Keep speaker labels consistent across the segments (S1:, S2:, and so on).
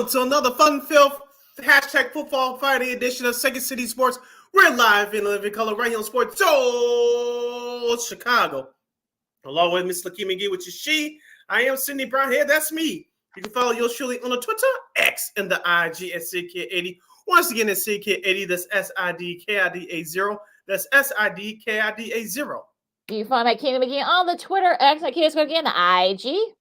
S1: Welcome to another fun-filled hashtag Football Friday edition of Second City Sports. We're live in living color right here on Sports Zone Chicago. Along with Miss Lakeem McGee, which is she. I am Sydney Brownhead. That's me. You can follow yours truly on the Twitter, X, and the IG at SidKid80. Once again, it's SidKid80. That's SIDKIDA0. That's SIDKIDA0.
S2: You can find my Keenan McGee on the Twitter, X, at KXRB, and the IG.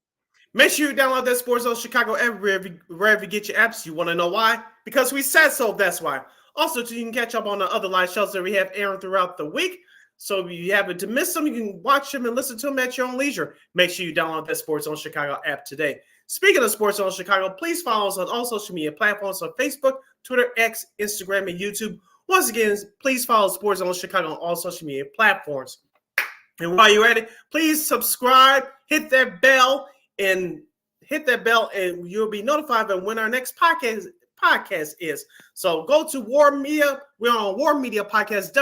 S1: Make sure you download that Sports Zone Chicago app wherever you get your apps. You want to know why? Because we said so, that's why. Also, you can catch up on the other live shows that we have airing throughout the week. So if you happen to miss them, you can watch them and listen to them at your own leisure. Make sure you download that Sports Zone Chicago app today. Speaking of Sports Zone Chicago, please follow us on all social media platforms on Facebook, Twitter, X, Instagram, and YouTube. Once again, please follow Sports Zone Chicago on all social media platforms. And while you're at it, please subscribe, hit that bell, and you'll be notified of when our next podcast is. So go to War Media. We're on War Media Podcast,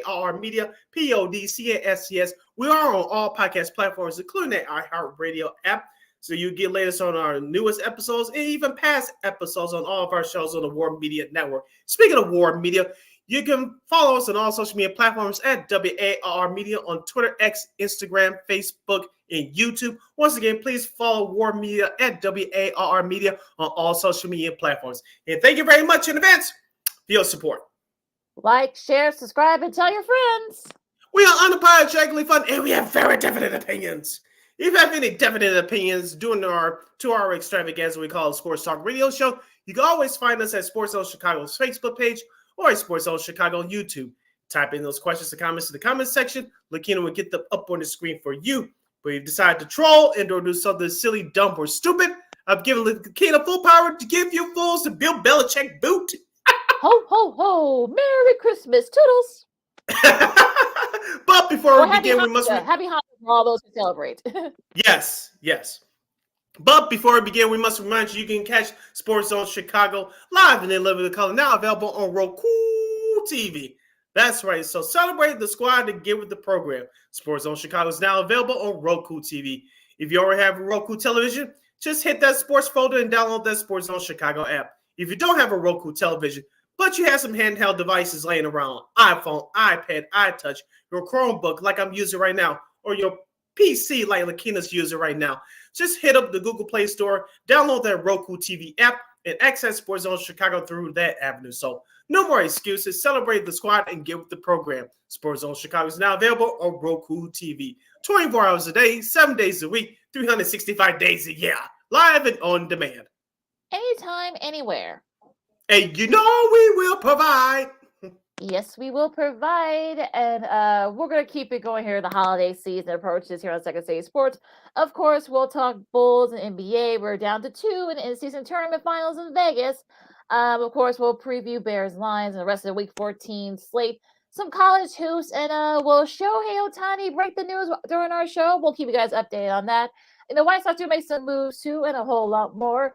S1: WAR Media, PODCASTS. We are on all podcast platforms, including the iHeartRadio app. So you get latest on our newest episodes and even past episodes on all of our shows on the War Media Network. Speaking of War Media, you can follow us on all social media platforms at WAR Media on Twitter, X, Instagram, Facebook, and YouTube. Once again, please follow War Media at WAR Media on all social media platforms. And thank you very much in advance for your support.
S2: Like, share, subscribe, and tell your friends.
S1: We are unapologetically fun, and we have very definite opinions. If you have any definite opinions during our 2-hour extravaganza we call a Sports Talk Radio Show, you can always find us at Sports Zone Chicago's Facebook page or at Sports Zone Chicago on YouTube. Type in those questions and comments in the comments section. Lakina will get them up on the screen for you. But if you decide to troll and or do something silly, dumb, or stupid, I've given Lakina full power to give you fools to Bill Belichick boot.
S2: Ho, ho, ho. Merry Christmas. Toodles.
S1: But before we begin, we must...
S2: Happy Hanukkah for all those who celebrate.
S1: Yes. But before we begin, we must remind you can catch Sports Zone Chicago live in the living color, now available on Roku TV. That's right. So celebrate the squad and get with the program. Sports Zone Chicago is now available on Roku TV. If you already have a Roku television, just hit that sports folder and download that Sports Zone Chicago app. If you don't have a Roku television, but you have some handheld devices laying around, iPhone, iPad, iTouch, your Chromebook like I'm using right now, or your PC like Lakina's using right now, just hit up the Google Play Store, download that Roku TV app, and access Sports Zone Chicago through that avenue. So no more excuses. Celebrate the squad and get with the program. Sports Zone Chicago is now available on Roku TV. 24 hours a day, 7 days a week, 365 days a year. Live and on demand.
S2: Anytime, anywhere.
S1: And you know we will provide.
S2: Yes, we will provide. And we're going to keep it going here. The holiday season approaches here on Second City Sports. Of course, we'll talk Bulls and NBA. We're down to 2 in the in-season tournament finals in Vegas. Of course, we'll preview Bears Lions and the rest of the Week 14 slate. Some college hoops. And will Shohei Ohtani break the news during our show? We'll keep you guys updated on that. And the White Sox do make some moves too, and a whole lot more.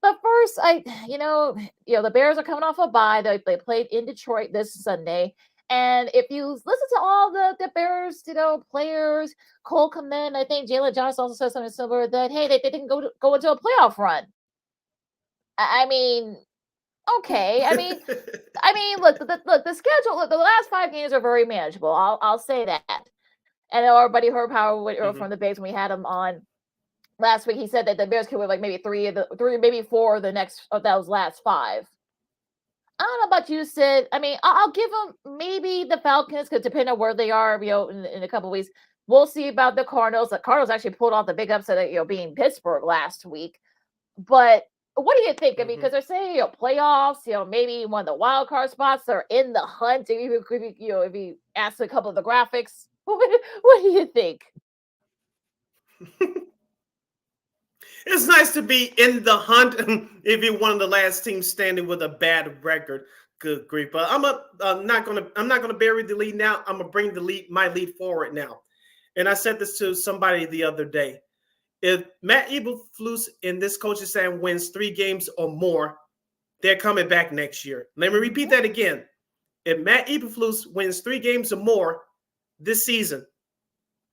S2: But first, the Bears are coming off a bye. They played in Detroit this Sunday. And if you listen to all the Bears, players, Cole Kmet, I think Jalen Johnson also said something similar that, hey, they didn't go into a playoff run. I mean, okay. I mean, look, the schedule, the last 5 games are very manageable. I'll say that. And everybody heard Power from the Bigs when we had him on last week. He said that the Bears could win like maybe 3, maybe 4 of those last 5. I don't know about you, Sid. I mean, I'll give them maybe the Falcons, because depending on where they are, in a couple of weeks. We'll see about the Cardinals. The Cardinals actually pulled off the big upset of, being Pittsburgh last week. But what do you think? I mean, because they're saying, playoffs, maybe one of the wild card spots are in the hunt. If you ask a couple of the graphics, what do you think?
S1: It's nice to be in the hunt if you're one of the last teams standing with a bad record. Good grief! But I'm not gonna bury the lead now. I'm gonna bring my lead forward now. And I said this to somebody the other day. If Matt Eberflus and this coaching staff wins 3 games or more, they're coming back next year. Let me repeat that again. If Matt Eberflus wins 3 games or more this season,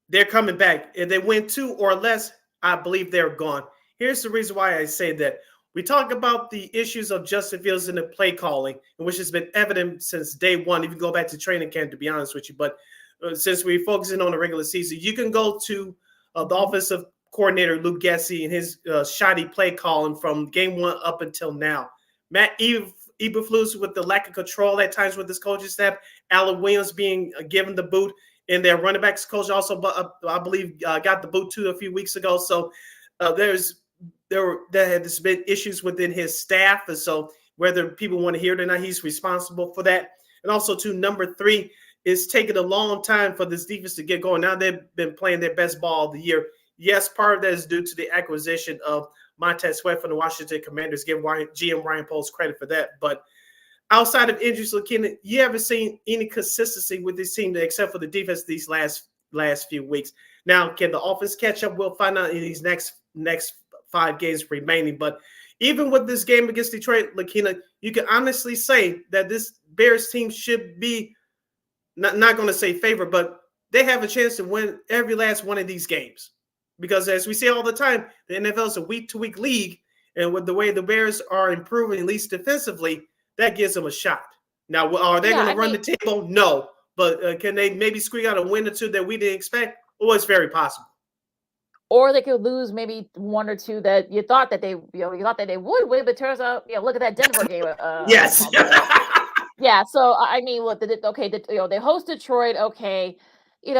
S1: they're coming back. If they win 2 or less, I believe they're gone. Here's the reason why I say that. We talk about the issues of Justin Fields in the play calling, which has been evident since day one. If you go back to training camp, to be honest with you, but since we're focusing on the regular season, you can go to the offensive coordinator Luke Gessie and his shoddy play calling from game one up until now. Matt Eberflus with the lack of control at times with his coaching staff. Alan Williams being given the boot, and their running backs coach also, I believe, got the boot too a few weeks ago. So there has been issues within his staff, and so whether people want to hear it or not, he's responsible for that. And also, to number 3, it's taken a long time for this defense to get going. Now they've been playing their best ball of the year. Yes, part of that is due to the acquisition of Montez Sweat from the Washington Commanders. Give GM Ryan Poles credit for that. But outside of injuries, you haven't seen any consistency with this team except for the defense these last few weeks. Now, can the offense catch up? We'll find out in these next 5 games remaining. But even with this game against Detroit, Lakina, you can honestly say that this Bears team should be not going to say favorite, but they have a chance to win every last one of these games. Because as we say all the time, the NFL is a week-to-week league, and with the way the Bears are improving, at least defensively, that gives them a shot. Now, are they going to run the table? No. But can they maybe squeak out a win or two that we didn't expect? Well, it's very possible.
S2: Or they could lose maybe 1 or 2 that you thought that they would win, but turns out, look at that Denver game.
S1: Yes.
S2: Yeah. So I mean, look, they host Detroit. Okay, they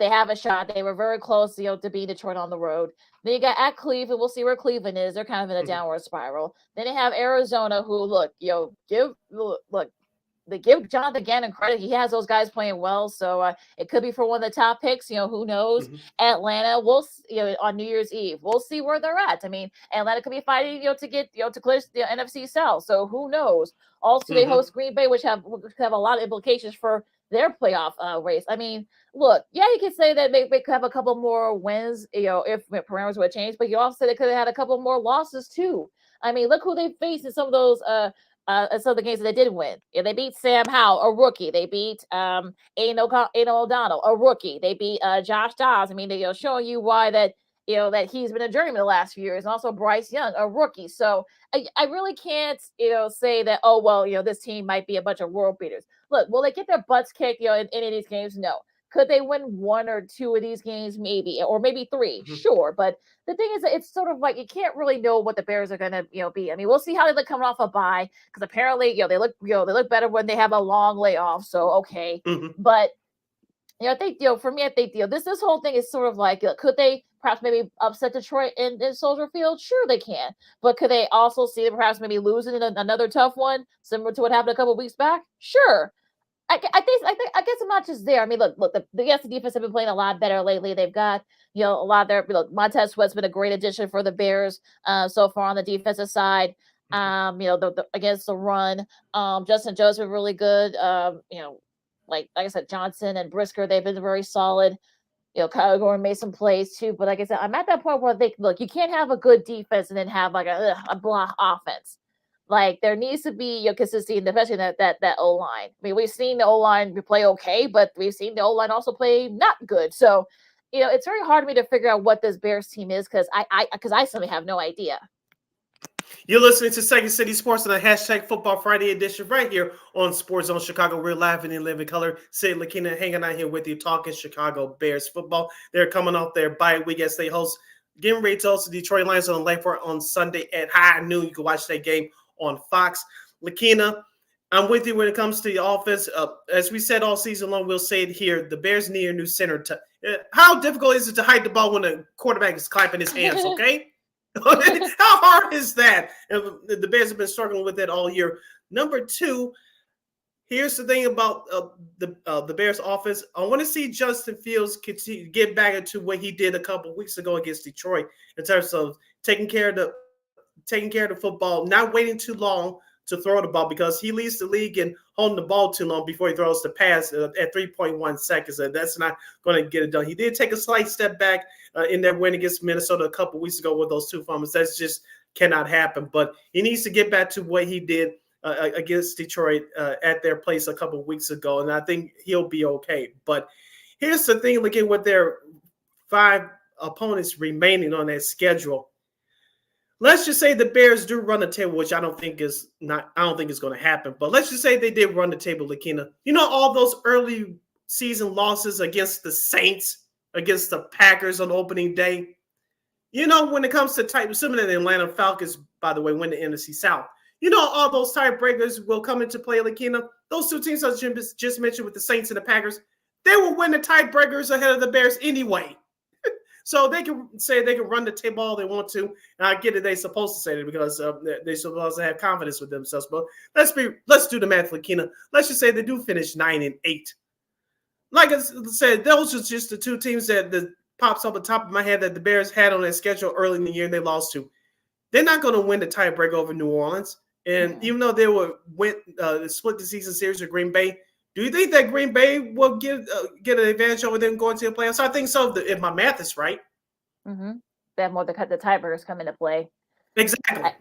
S2: have a shot. They were very close, to beat Detroit on the road. Then you got at Cleveland. We'll see where Cleveland is. They're kind of in a downward spiral. Then they have Arizona, who they give Jonathan Gannon credit. He has those guys playing well, so it could be for one of the top picks. Who knows? Atlanta, on New Year's Eve, we'll see where they're at. I mean, Atlanta could be fighting, to get, to clinch the NFC South. So who knows? Also, they host Green Bay, which have a lot of implications for their playoff race. I mean, look, you could say that they could have a couple more wins, if parameters would change, but you also say they could have had a couple more losses too. I mean, look who they faced in some of those. Some of the games that they did win. They beat Sam Howell, a rookie. They beat Aiden O'Donnell, a rookie. They beat Josh Dobbs. I mean, they're showing you why that he's been a journeyman the last few years. And also Bryce Young, a rookie. So I really can't say that, oh well, this team might be a bunch of world beaters. Look, will they get their butts kicked in any of these games? No. Could they win 1 or 2 of these games? Maybe, or maybe 3. Sure, but the thing is that it's sort of like you can't really know what the Bears are going to be. I mean, we'll see how they look coming off a bye, because apparently they look better when they have a long layoff. So okay, but I think for me, I think this whole thing is sort of like, could they perhaps maybe upset Detroit in Soldier Field? Sure, they can, but could they also see them perhaps maybe losing in another tough one, similar to what happened a couple of weeks back? Sure. I guess I'm not just there. I mean, look, the defense have been playing a lot better lately. They've got, a lot there. Montez Sweat's been a great addition for the Bears so far on the defensive side. Against the run, Justin Jones been really good. Like I said, Johnson and Brisker, they've been very solid. Kyle Gordon made some plays too. But like I said, I'm at that point where you can't have a good defense and then have like a block offense. Like there needs to be consistency, especially that O-line. I mean, we've seen the O-line play okay, but we've seen the O-line also play not good. So, it's very hard for me to figure out what this Bears team is because I simply have no idea.
S1: You're listening to Second City Sports on the hashtag Football Friday edition right here on Sports Zone Chicago. We're live and in living color. Sid Lakina hanging out here with you, talking Chicago Bears football. They're coming off their bye week as they getting ready to host the Detroit Lions on Lakefront on Sunday at high noon. You can watch that game on Fox. Lakina, I'm with you when it comes to the offense. As we said all season long, we'll say it here. The Bears need a new center. How difficult is it to hide the ball when the quarterback is clapping his hands, okay? How hard is that? And the Bears have been struggling with that all year. Number 2, here's the thing about the Bears offense. I want to see Justin Fields get back into what he did a couple weeks ago against Detroit in terms of taking care of the football, not waiting too long to throw the ball, because he leads the league in holding the ball too long before he throws the pass at 3.1 seconds. And that's not going to get it done. He did take a slight step back in that win against Minnesota a couple weeks ago with those 2 fumbles. That just cannot happen. But he needs to get back to what he did against Detroit at their place a couple weeks ago. And I think he'll be okay. But here's the thing, looking with their 5 opponents remaining on that schedule. let's just say the Bears do run the table, which I don't think is going to happen. But let's just say they did run the table, Lakina. You know, all those early season losses against the Saints, against the Packers on opening day. You know, when it comes to assuming the Atlanta Falcons, by the way, win the NFC South. You know, all those tiebreakers will come into play, Lakina. Those two teams I just mentioned with the Saints and the Packers, they will win the tiebreakers ahead of the Bears anyway. So they can say they can run the table all they want to. And I get it, they're supposed to say that because they're supposed to have confidence with themselves. But let's do the math, Lakina. Let's just say they do finish 9-8. Like I said, those are just the two teams that pops up on top of my head that the Bears had on their schedule early in the year and they lost to. They're not going to win the tiebreaker over New Orleans. And even though they split the season series with Green Bay, do you think that Green Bay will get an advantage over them going to the playoffs? I think so, if my math is right.
S2: Mm-hmm. Then more the tiebreakers come into play.
S1: Exactly.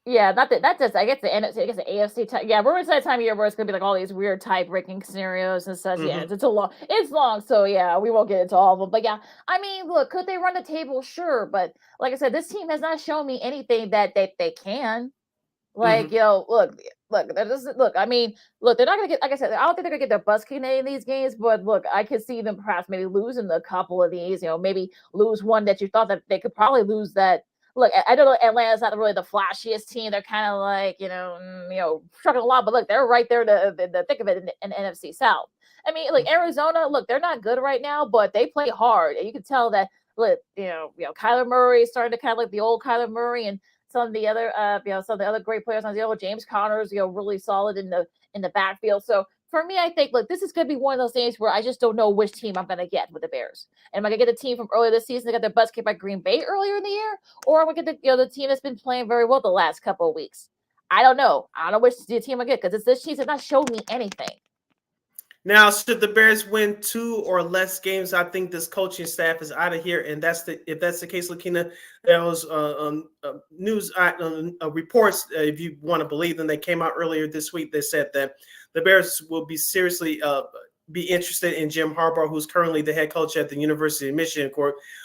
S2: That just I guess the AFC. We're in that time of year where it's gonna be like all these weird tie-breaking scenarios and such. Mm-hmm. Yeah, it's long. So yeah, we won't get into all of them. But yeah, I mean, look, could they run the table? Sure, but like I said, this team has not shown me anything that they can. Like, look. I mean, look, they're not gonna get. Like I said, I don't think they're gonna get their butts kicked in these games. But look, I could see them perhaps maybe losing a couple of these. You know, maybe lose one that you thought that they could probably lose that. Look, I don't know. Atlanta's not really the flashiest team. They're kind of like, struggling a lot. But look, they're right there in the thick of it in the NFC South. I mean, like Arizona, look, they're not good right now, but they play hard, and you can tell that. Look, Kyler Murray is starting to kind of like the old Kyler Murray, and some of the other, some of the other great players on the field. James Conner's, really solid in the backfield. So for me, I think, look, this is going to be one of those things where I just don't know which team I'm going to get with the Bears. Am I going to get a team from earlier this season that got their butts kicked by Green Bay earlier in the year? Or am I going to get the team that's been playing very well the last couple of weeks? I don't know. I don't know which team I get because this team has not shown me anything.
S1: Now, should the Bears win 2 or less games, I think this coaching staff is out of here. And if that's the case, Lakina, there was news reports, if you want to believe them, they came out earlier this week. They said that the Bears will be seriously be interested in Jim Harbaugh, who's currently the head coach at the University of Michigan. Of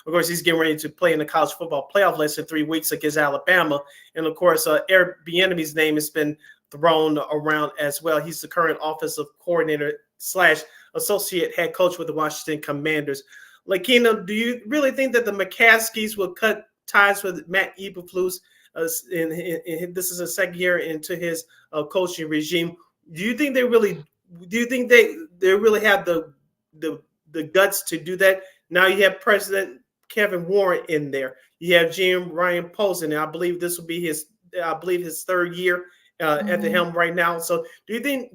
S1: course, he's getting ready to play in the college football playoff less than 3 weeks against Alabama. And, of course, Eric Bieniemy's name has been thrown around as well. He's the current offensive coordinator / associate head coach with the Washington Commanders. Lakina, do you really think that the McCaskies will cut ties with Matt Eberflus? This is a second year into his coaching regime. Do you think they really have the guts to do that? Now you have President Kevin Warren in there. You have Jim Ryan Posen, and I believe this will be his 3rd year at the helm right now. So do you think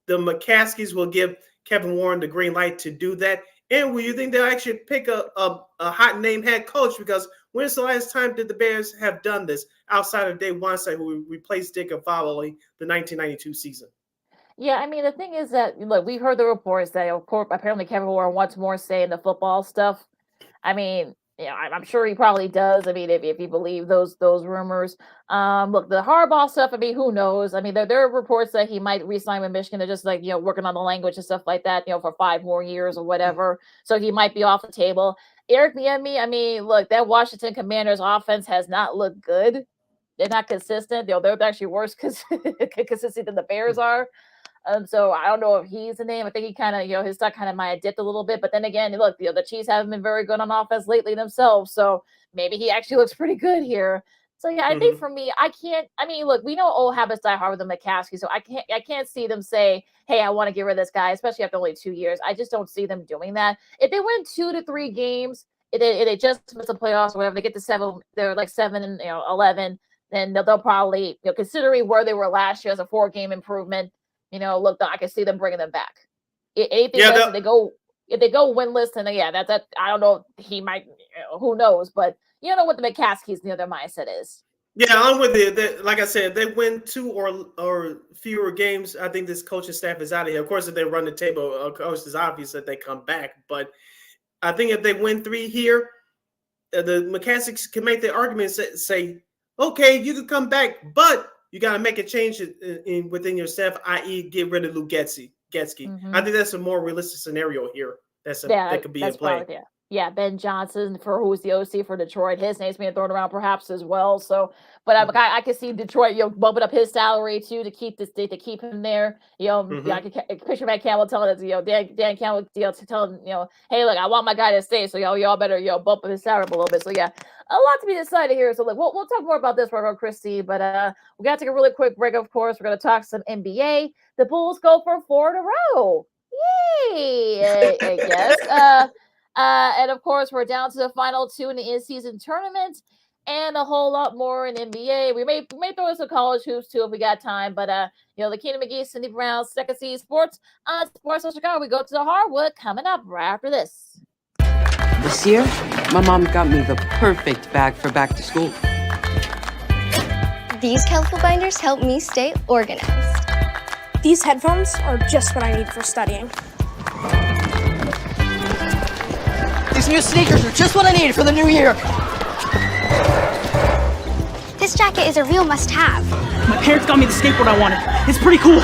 S1: the McCaskies will give Kevin Warren the green light to do that? And will you think they'll actually pick a hot name head coach? Because when's the last time did the Bears have done this outside of Dave Weinstein, who replaced Dick following the 1992 season?
S2: Yeah, I mean, the thing is that, look, we've heard the reports that, of course, apparently Kevin Warren wants more say in the football stuff. I mean, I'm sure he probably does. I mean, if you believe those rumors. Look, the Harbaugh stuff, I mean, who knows? I mean, there are reports that he might re-sign with Michigan. They're just like, working on the language and stuff like that, for 5 more years or whatever. So he might be off the table. Eric Bieniemy, I mean, look, that Washington Commanders offense has not looked good. They're not consistent. They're actually worse consistent than the Bears are. So I don't know if he's the name. I think he kind of, his stock kind of might have dipped a little bit. But then again, look, the Chiefs haven't been very good on offense lately themselves. So maybe he actually looks pretty good here. So yeah, I think for me, look, we know old habits die hard with the McCaskey. So I can't see them say, hey, I want to get rid of this guy, especially after only 2 years. I just don't see them doing that. If they win 2 to 3 games, if they just miss the playoffs or whatever, they get to 7, they're like 7 and 11, then they'll probably, considering where they were last year as a 4-game improvement, look, I can see them bringing them back. Anything else, if they go winless, then that's that. I don't know. He might. Who knows? But you know what the McCaskies, their mindset is.
S1: Yeah, I'm with you. Like I said, they win 2 or fewer games. I think this coaching staff is out of here. Of course, if they run the table, of course, it's obvious that they come back. But I think if they win 3 here, the McCaskies can make the argument say, okay, you can come back, but you got to make a change within your staff, i.e., get rid of Lou Getsy. I think that's a more realistic scenario here. That could be in play.
S2: Ben Johnson, who's the OC for Detroit. His name's being thrown around perhaps as well. So, but I can see Detroit, bumping up his salary too to keep him there. I can picture Matt Campbell telling us, Dan Campbell, telling hey, look, I want my guy to stay, so y'all better bump up his salary up a little bit. So yeah, a lot to be decided here. So we'll talk more about this right now, Christy. But we got to take a really quick break. Of course, we're going to talk some NBA. The Bulls go for 4 in a row. Yay! I guess. And of course, we're down to the final 2 in the in-season tournament, and a whole lot more in NBA. We may throw in some college hoops too if we got time. But the Keenan McGee, Cindy Brown, Second City Sports on Sports of Chicago. We go to the hardwood coming up right after this.
S3: This year, my mom got me the perfect bag for back to school.
S4: These colorful binders help me stay organized.
S5: These headphones are just what I need for studying.
S6: These new sneakers are just what I need for the new year.
S4: This jacket is a real must-have.
S6: My parents got me the skateboard I wanted. It's pretty cool.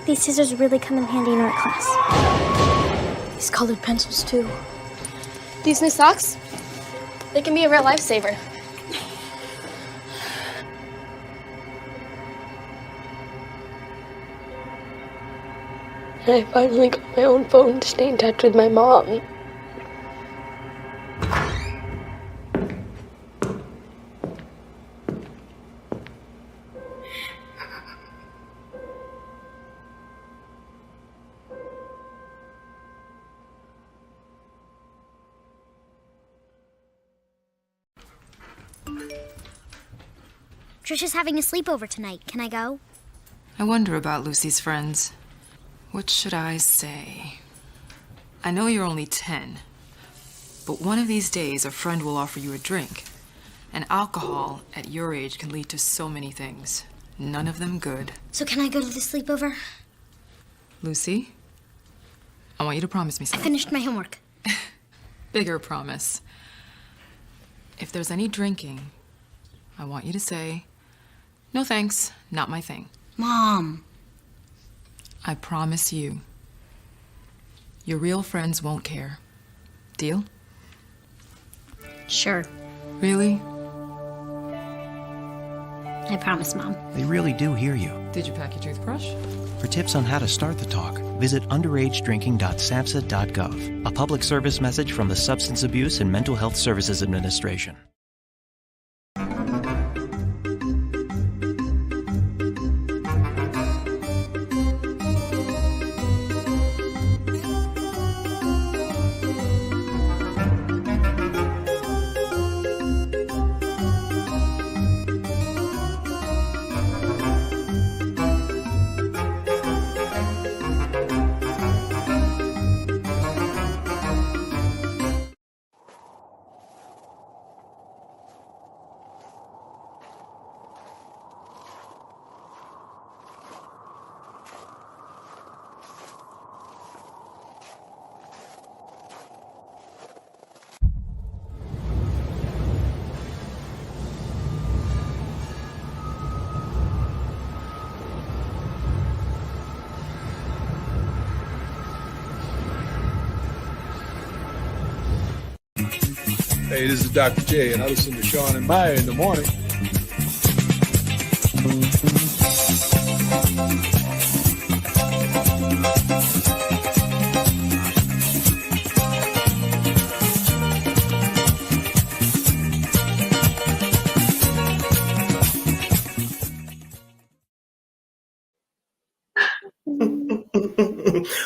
S5: These scissors really come in handy in art class.
S4: These colored pencils, too. These new socks, they can be a real lifesaver.
S7: I finally got my own phone to stay in touch with my mom.
S8: Trisha's having a sleepover tonight. Can I go?
S9: I wonder about Lucy's friends. What should I say? I know you're only 10, but one of these days a friend will offer you a drink. And alcohol at your age can lead to so many things. None of them good.
S8: So can I go to the sleepover?
S9: Lucy, I want you to promise me
S8: I
S9: something.
S8: finished my homework.
S9: Bigger promise. If there's any drinking, I want you to say, "No thanks, not my thing."
S8: Mom.
S9: I promise you, your real friends won't care. Deal?
S8: Sure.
S9: Really?
S8: I promise, Mom.
S10: They really do hear you.
S9: Did you pack your toothbrush?
S10: For tips on how to start the talk, visit underagedrinking.samhsa.gov. A public service message from the Substance Abuse and Mental Health Services Administration.
S11: Hey, this is Dr. J, and I listen to Sean and Maya in the morning.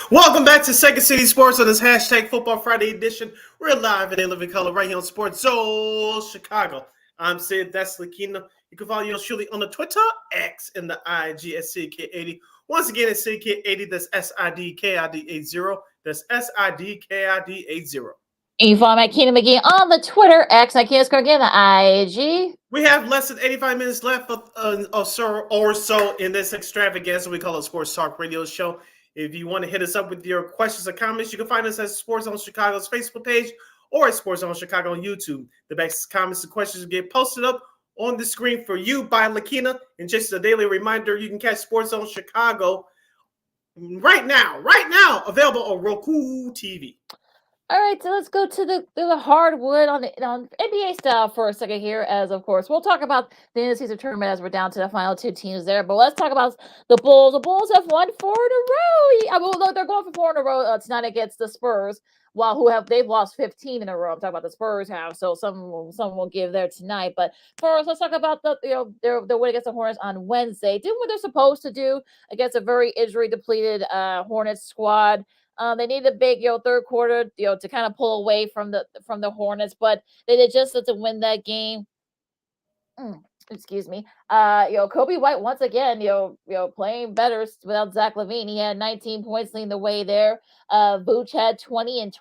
S1: Welcome back to Second City Sports on this hashtag Football Friday edition. We're live in living color right here on Sports Zone Chicago. I'm Sid, that's Lakina. You can follow yours surely on the Twitter, X, and the IG at SidKid80. Once again, it's SidKid80. That's SIDKID80. That's SIDKID80.
S2: And you follow me at Keenan McGee on the Twitter, X, and I can't go again, the IG.
S1: We have less than 85 minutes left or so in this extravaganza we call a Sports Talk Radio Show. If you want to hit us up with your questions or comments, you can find us at Sports Zone Chicago's Facebook page or at Sports Zone Chicago on YouTube. The best comments and questions will get posted up on the screen for you by Lakina. And just a daily reminder, you can catch Sports Zone Chicago right now, available on Roku TV.
S2: All right, so let's go to the hardwood on NBA style for a second here. As of course, we'll talk about the end of the season tournament as we're down to the final two teams there. But let's talk about the Bulls. The Bulls have won 4 in a row. I mean, look, they're going for 4 in a row tonight against the Spurs. While they've lost 15 in a row. I'm talking about the Spurs have, so some will give there tonight. But first, let's talk about their win against the Hornets on Wednesday. Did what they're supposed to do against a very injury depleted Hornets squad. They need a big, third quarter, to kind of pull away from the Hornets, but they did just to win that game. Excuse me. Kobe White once again, playing better without Zach LaVine. He had 19 points leading the way there. Vooch had 20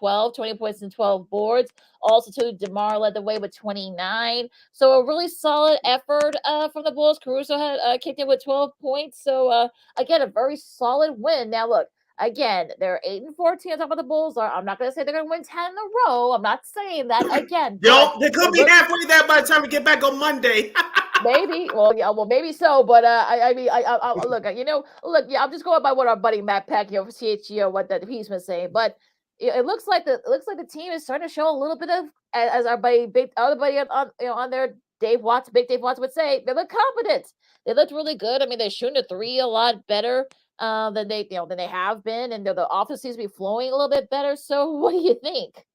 S2: points and 12 boards. Also, too, DeMar led the way with 29. So a really solid effort from the Bulls. Caruso had kicked in with 12 points. So again, a very solid win. Now look. Again, they're 8-14 on top of the Bulls. I'm not going to say they're going to win 10 in a row. I'm not saying that again.
S1: They could be halfway there by the time we get back on Monday.
S2: Maybe. Well, yeah. Well, maybe so. But I mean, look. I'm just going by what our buddy Matt Peck, CHGO, what that he's been saying. But it looks like the team is starting to show a little bit of, as our buddy, other buddy on their Big Dave Watts would say, they look competent. They looked really good. I mean, they're shooting a 3 a lot better than they have been, and the offense seems to be flowing a little bit better. So, what do you think?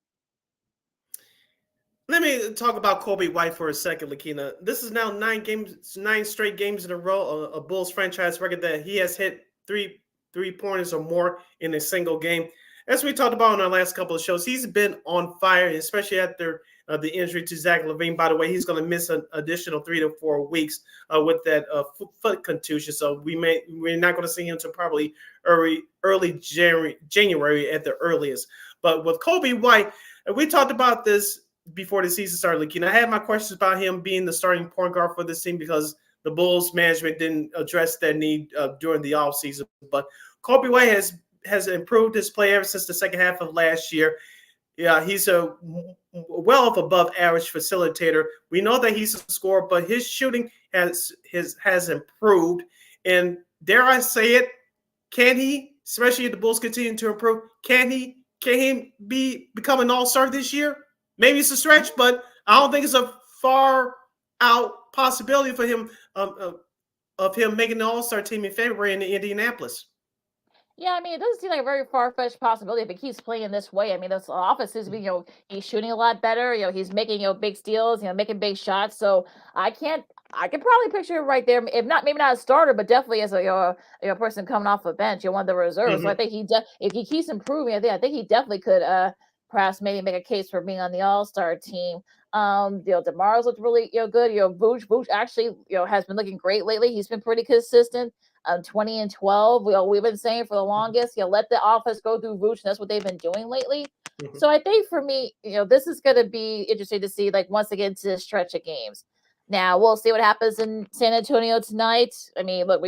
S1: Let me talk about Kobe White for a second, Lakina. This is now 9 straight games in a row, a Bulls franchise record that he has hit three-pointers or more in a single game. As we talked about in our last couple of shows, he's been on fire, especially after the injury to Zach LaVine. By the way, he's going to miss an additional 3 to 4 weeks with that foot contusion. So we're not going to see him until probably early January at the earliest. But with Kobe White, we talked about this before the season started, Lakina. I had my questions about him being the starting point guard for this team because the Bulls management didn't address that need during the offseason. But Kobe White has improved his play ever since the second half of last year. Yeah, he's a well above average facilitator. We know that he's a scorer, but his shooting has improved. And dare I say it, can he, especially if the Bulls continue to improve, can he become an all-star this year? Maybe it's a stretch, but I don't think it's a far out possibility for him of him making the all-star team in February in Indianapolis.
S2: Yeah, I mean, it doesn't seem like a very far-fetched possibility if he keeps playing this way. I mean, this offense is, he's shooting a lot better. He's making, big steals, making big shots. So I can probably picture him right there. If not, maybe not a starter, but definitely as a person coming off a bench, one of the reserves. Mm-hmm. So I think if he keeps improving, I think he definitely could perhaps maybe make a case for being on the All-Star team. DeMar's looked really, good. Vooch actually, has been looking great lately. He's been pretty consistent. 20 and 12. We've been saying for the longest, let the offense go through Vooch. And that's what they've been doing lately. Mm-hmm. So I think for me, this is going to be interesting to see, once again, to this stretch of games. Now we'll see what happens in San Antonio tonight. I mean, look,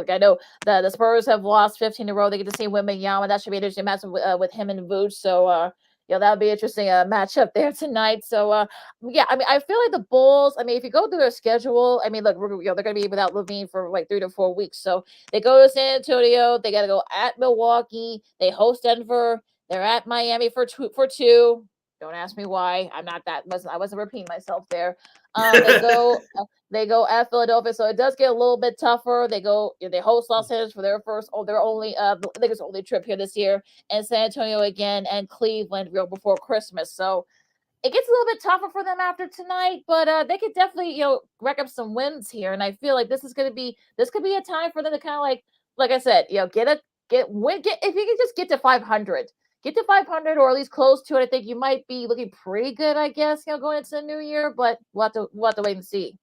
S2: I know the Spurs have lost 15 in a row. They get to see Wembanyama. That should be an interesting match with him and Vooch. So, that'll be an interesting matchup there tonight. So, I mean, I feel like the Bulls, I mean, if you go through their schedule, I mean, look, they're going to be without LaVine for 3 to 4 weeks. So they go to San Antonio. They got to go at Milwaukee. They host Denver. They're at Miami for two. Don't ask me why. I wasn't repeating myself there. They go at Philadelphia, so it does get a little bit tougher. They host Los Angeles for their only trip here this year, and San Antonio again, and Cleveland before Christmas. So it gets a little bit tougher for them after tonight, but they could definitely rack up some wins here, and I feel like this could be a time for them to kind of like I said, if you can just get to 500. Get to 500 or at least close to it. I think you might be looking pretty good, I guess, going into the new year, but we'll have to wait and see.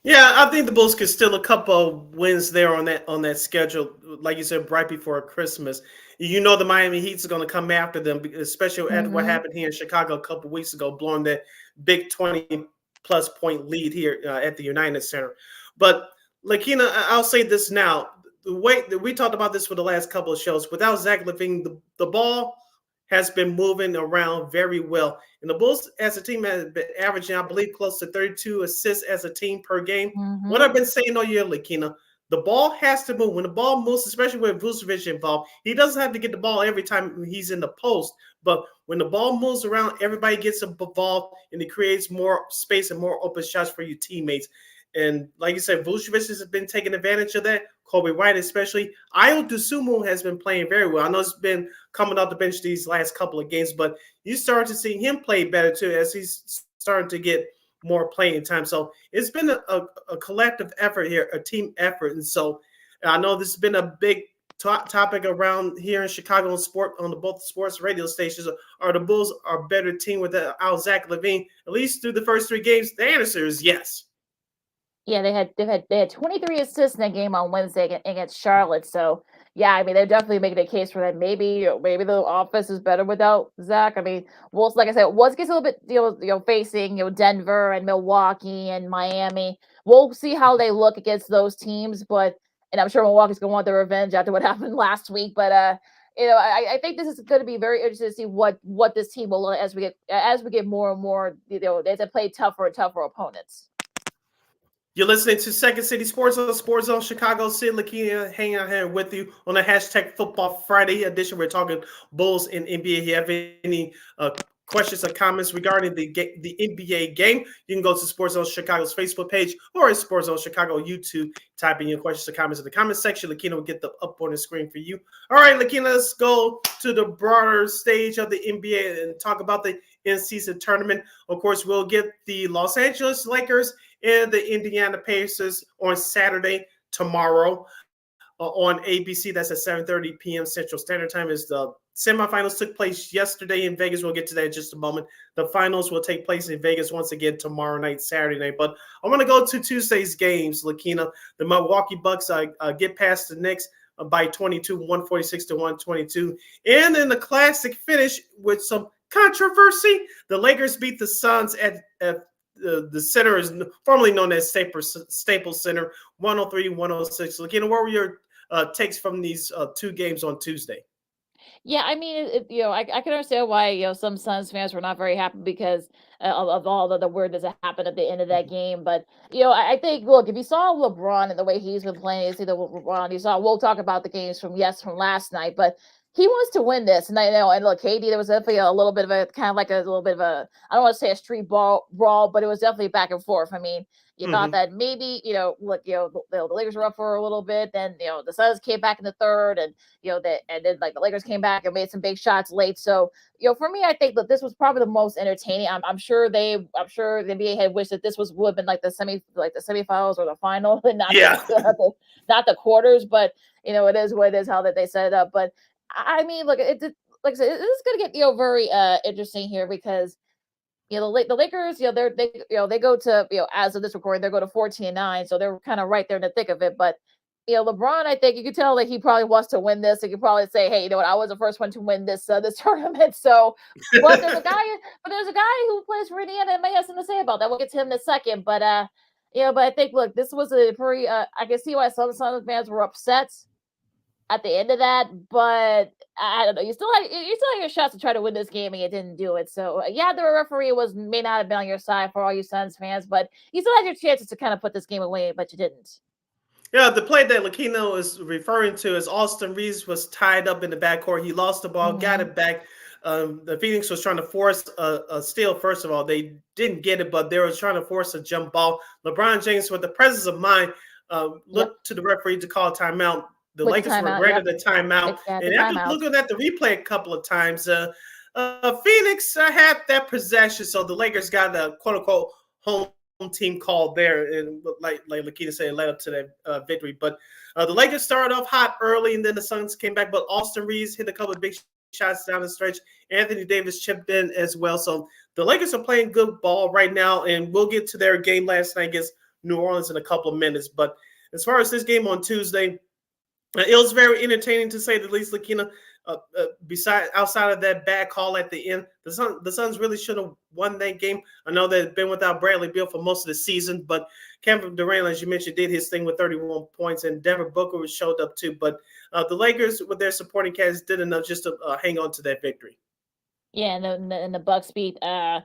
S1: Yeah, I think the Bulls could steal a couple of wins there on that schedule, like you said, right before Christmas. The Miami Heat's going to come after them, especially after what happened here in Chicago a couple of weeks ago, blowing that big 20-plus point lead here at the United Center. But, Lakina, I'll say this now. The way that we talked about this for the last couple of shows, without Zach LaVine, the ball has been moving around very well. And the Bulls as a team has been averaging, I believe, close to 32 assists as a team per game. Mm-hmm. What I've been saying all year, Lakina, the ball has to move. When the ball moves, especially with Vucevic involved, he doesn't have to get the ball every time he's in the post. But when the ball moves around, everybody gets involved, and it creates more space and more open shots for your teammates. And like you said, Vucevic has been taking advantage of that. Kobe White especially. Ayo Dosunmu has been playing very well. I know it's been coming off the bench these last couple of games, but you start to see him play better too as he's starting to get more playing time. So it's been a collective effort here, a team effort. And so I know this has been a big topic around here in Chicago on both sports radio stations. Are the Bulls a better team without Zach LaVine? At least through the first 3 games, the answer is yes.
S2: Yeah, they had 23 assists in that game on Wednesday against Charlotte. So yeah, I mean they're definitely making a case for that. Maybe the offense is better without Zach. I mean, Wolves, like I said, Wolves gets a little bit facing Denver and Milwaukee and Miami. We'll see how they look against those teams, and I'm sure Milwaukee's gonna want their revenge after what happened last week. But I think this is going to be very interesting to see what this team will look as we get more and more as they play tougher and tougher opponents.
S1: You're listening to Second City Sports on Sports Zone Chicago. Sid Lakina hanging out here with you on the hashtag Football Friday edition. We're talking Bulls and NBA. If you have any questions or comments regarding the NBA game, you can go to Sports Zone Chicago's Facebook page or Sports Zone Chicago YouTube. Type in your questions or comments in the comment section. Lakina will get them up on the screen for you. All right, Lakina, let's go to the broader stage of the NBA and talk about the in-season tournament. Of course, we'll get the Los Angeles Lakers and the Indiana Pacers on Saturday tomorrow on ABC. That's at 7:30 p.m. Central Standard Time. As the semifinals took place yesterday in Vegas. We'll get to that in just a moment. The finals will take place in Vegas once again tomorrow night, Saturday night. But I want to go to Tuesday's games, Lakina. The Milwaukee Bucks get past the Knicks by 22, 146 to 122. And in the classic finish with some controversy, the Lakers beat the Suns at the center is formerly known as Staples Center, 103-106. Lakina, what were your takes from these 2 games on Tuesday?
S2: Yeah, I mean, I can understand why some Suns fans were not very happy because of all the weirdness that happened at the end of that game. But I think, look, if you saw LeBron and the way he's been playing, you see the LeBron. We'll talk about the games from last night, but he wants to win this, and I know. And look, KD, there was definitely a little bit of a kind of like a little bit of a, I don't want to say a street brawl, but it was definitely back and forth. I mean, you thought that maybe look, the Lakers were up for a little bit, then the Suns came back in the third, and then like the Lakers came back and made some big shots late. So for me, I think that this was probably the most entertaining. I'm sure the NBA had wished that this would have been like the semifinals or the final, and not not the quarters. But it is what it is, how that they set it up. But I mean, look, like I said, this is going to get very interesting here because the Lakers, they go to as of this recording, they go to 14-9, so they're kind of right there in the thick of it. But LeBron, I think you could tell that he probably wants to win this. He could probably say, hey, you know what, I was the first one to win this tournament. So, but there's a guy who plays for Indiana and may have something to say about that. We'll get to him in a second. But but I think, look, this was a pretty. I can see why some fans were upset at the end of that, but I don't know. You still had your shots to try to win this game, and you didn't do it. So the referee may not have been on your side for all you Suns fans, but you still had your chances to kind of put this game away, but you didn't.
S1: Yeah, the play that Lakino is referring to is Austin Reeves was tied up in the backcourt. He lost the ball, got it back. The Phoenix was trying to force a steal. First of all, they didn't get it, but they were trying to force a jump ball. LeBron James, with the presence of mind, looked to the referee to call timeout. The Lakers were granted a timeout. And after looking at the replay a couple of times, Phoenix had that possession. So the Lakers got the quote-unquote home team call there. And like Lakita said, it led up to that victory. But the Lakers started off hot early, and then the Suns came back. But Austin Reeves hit a couple of big shots down the stretch. Anthony Davis chipped in as well. So the Lakers are playing good ball right now, and we'll get to their game last night against New Orleans in a couple of minutes. But as far as this game on Tuesday, it was very entertaining to say the least, Lakina. Outside of that bad call at the end, the Suns really should have won that game. I know they've been without Bradley Beal for most of the season, but Kevin Durant, as you mentioned, did his thing with 31 points, and Devin Booker showed up too. But the Lakers, with their supporting cast, did enough just to hang on to that victory.
S2: Yeah, and the Bucks beat the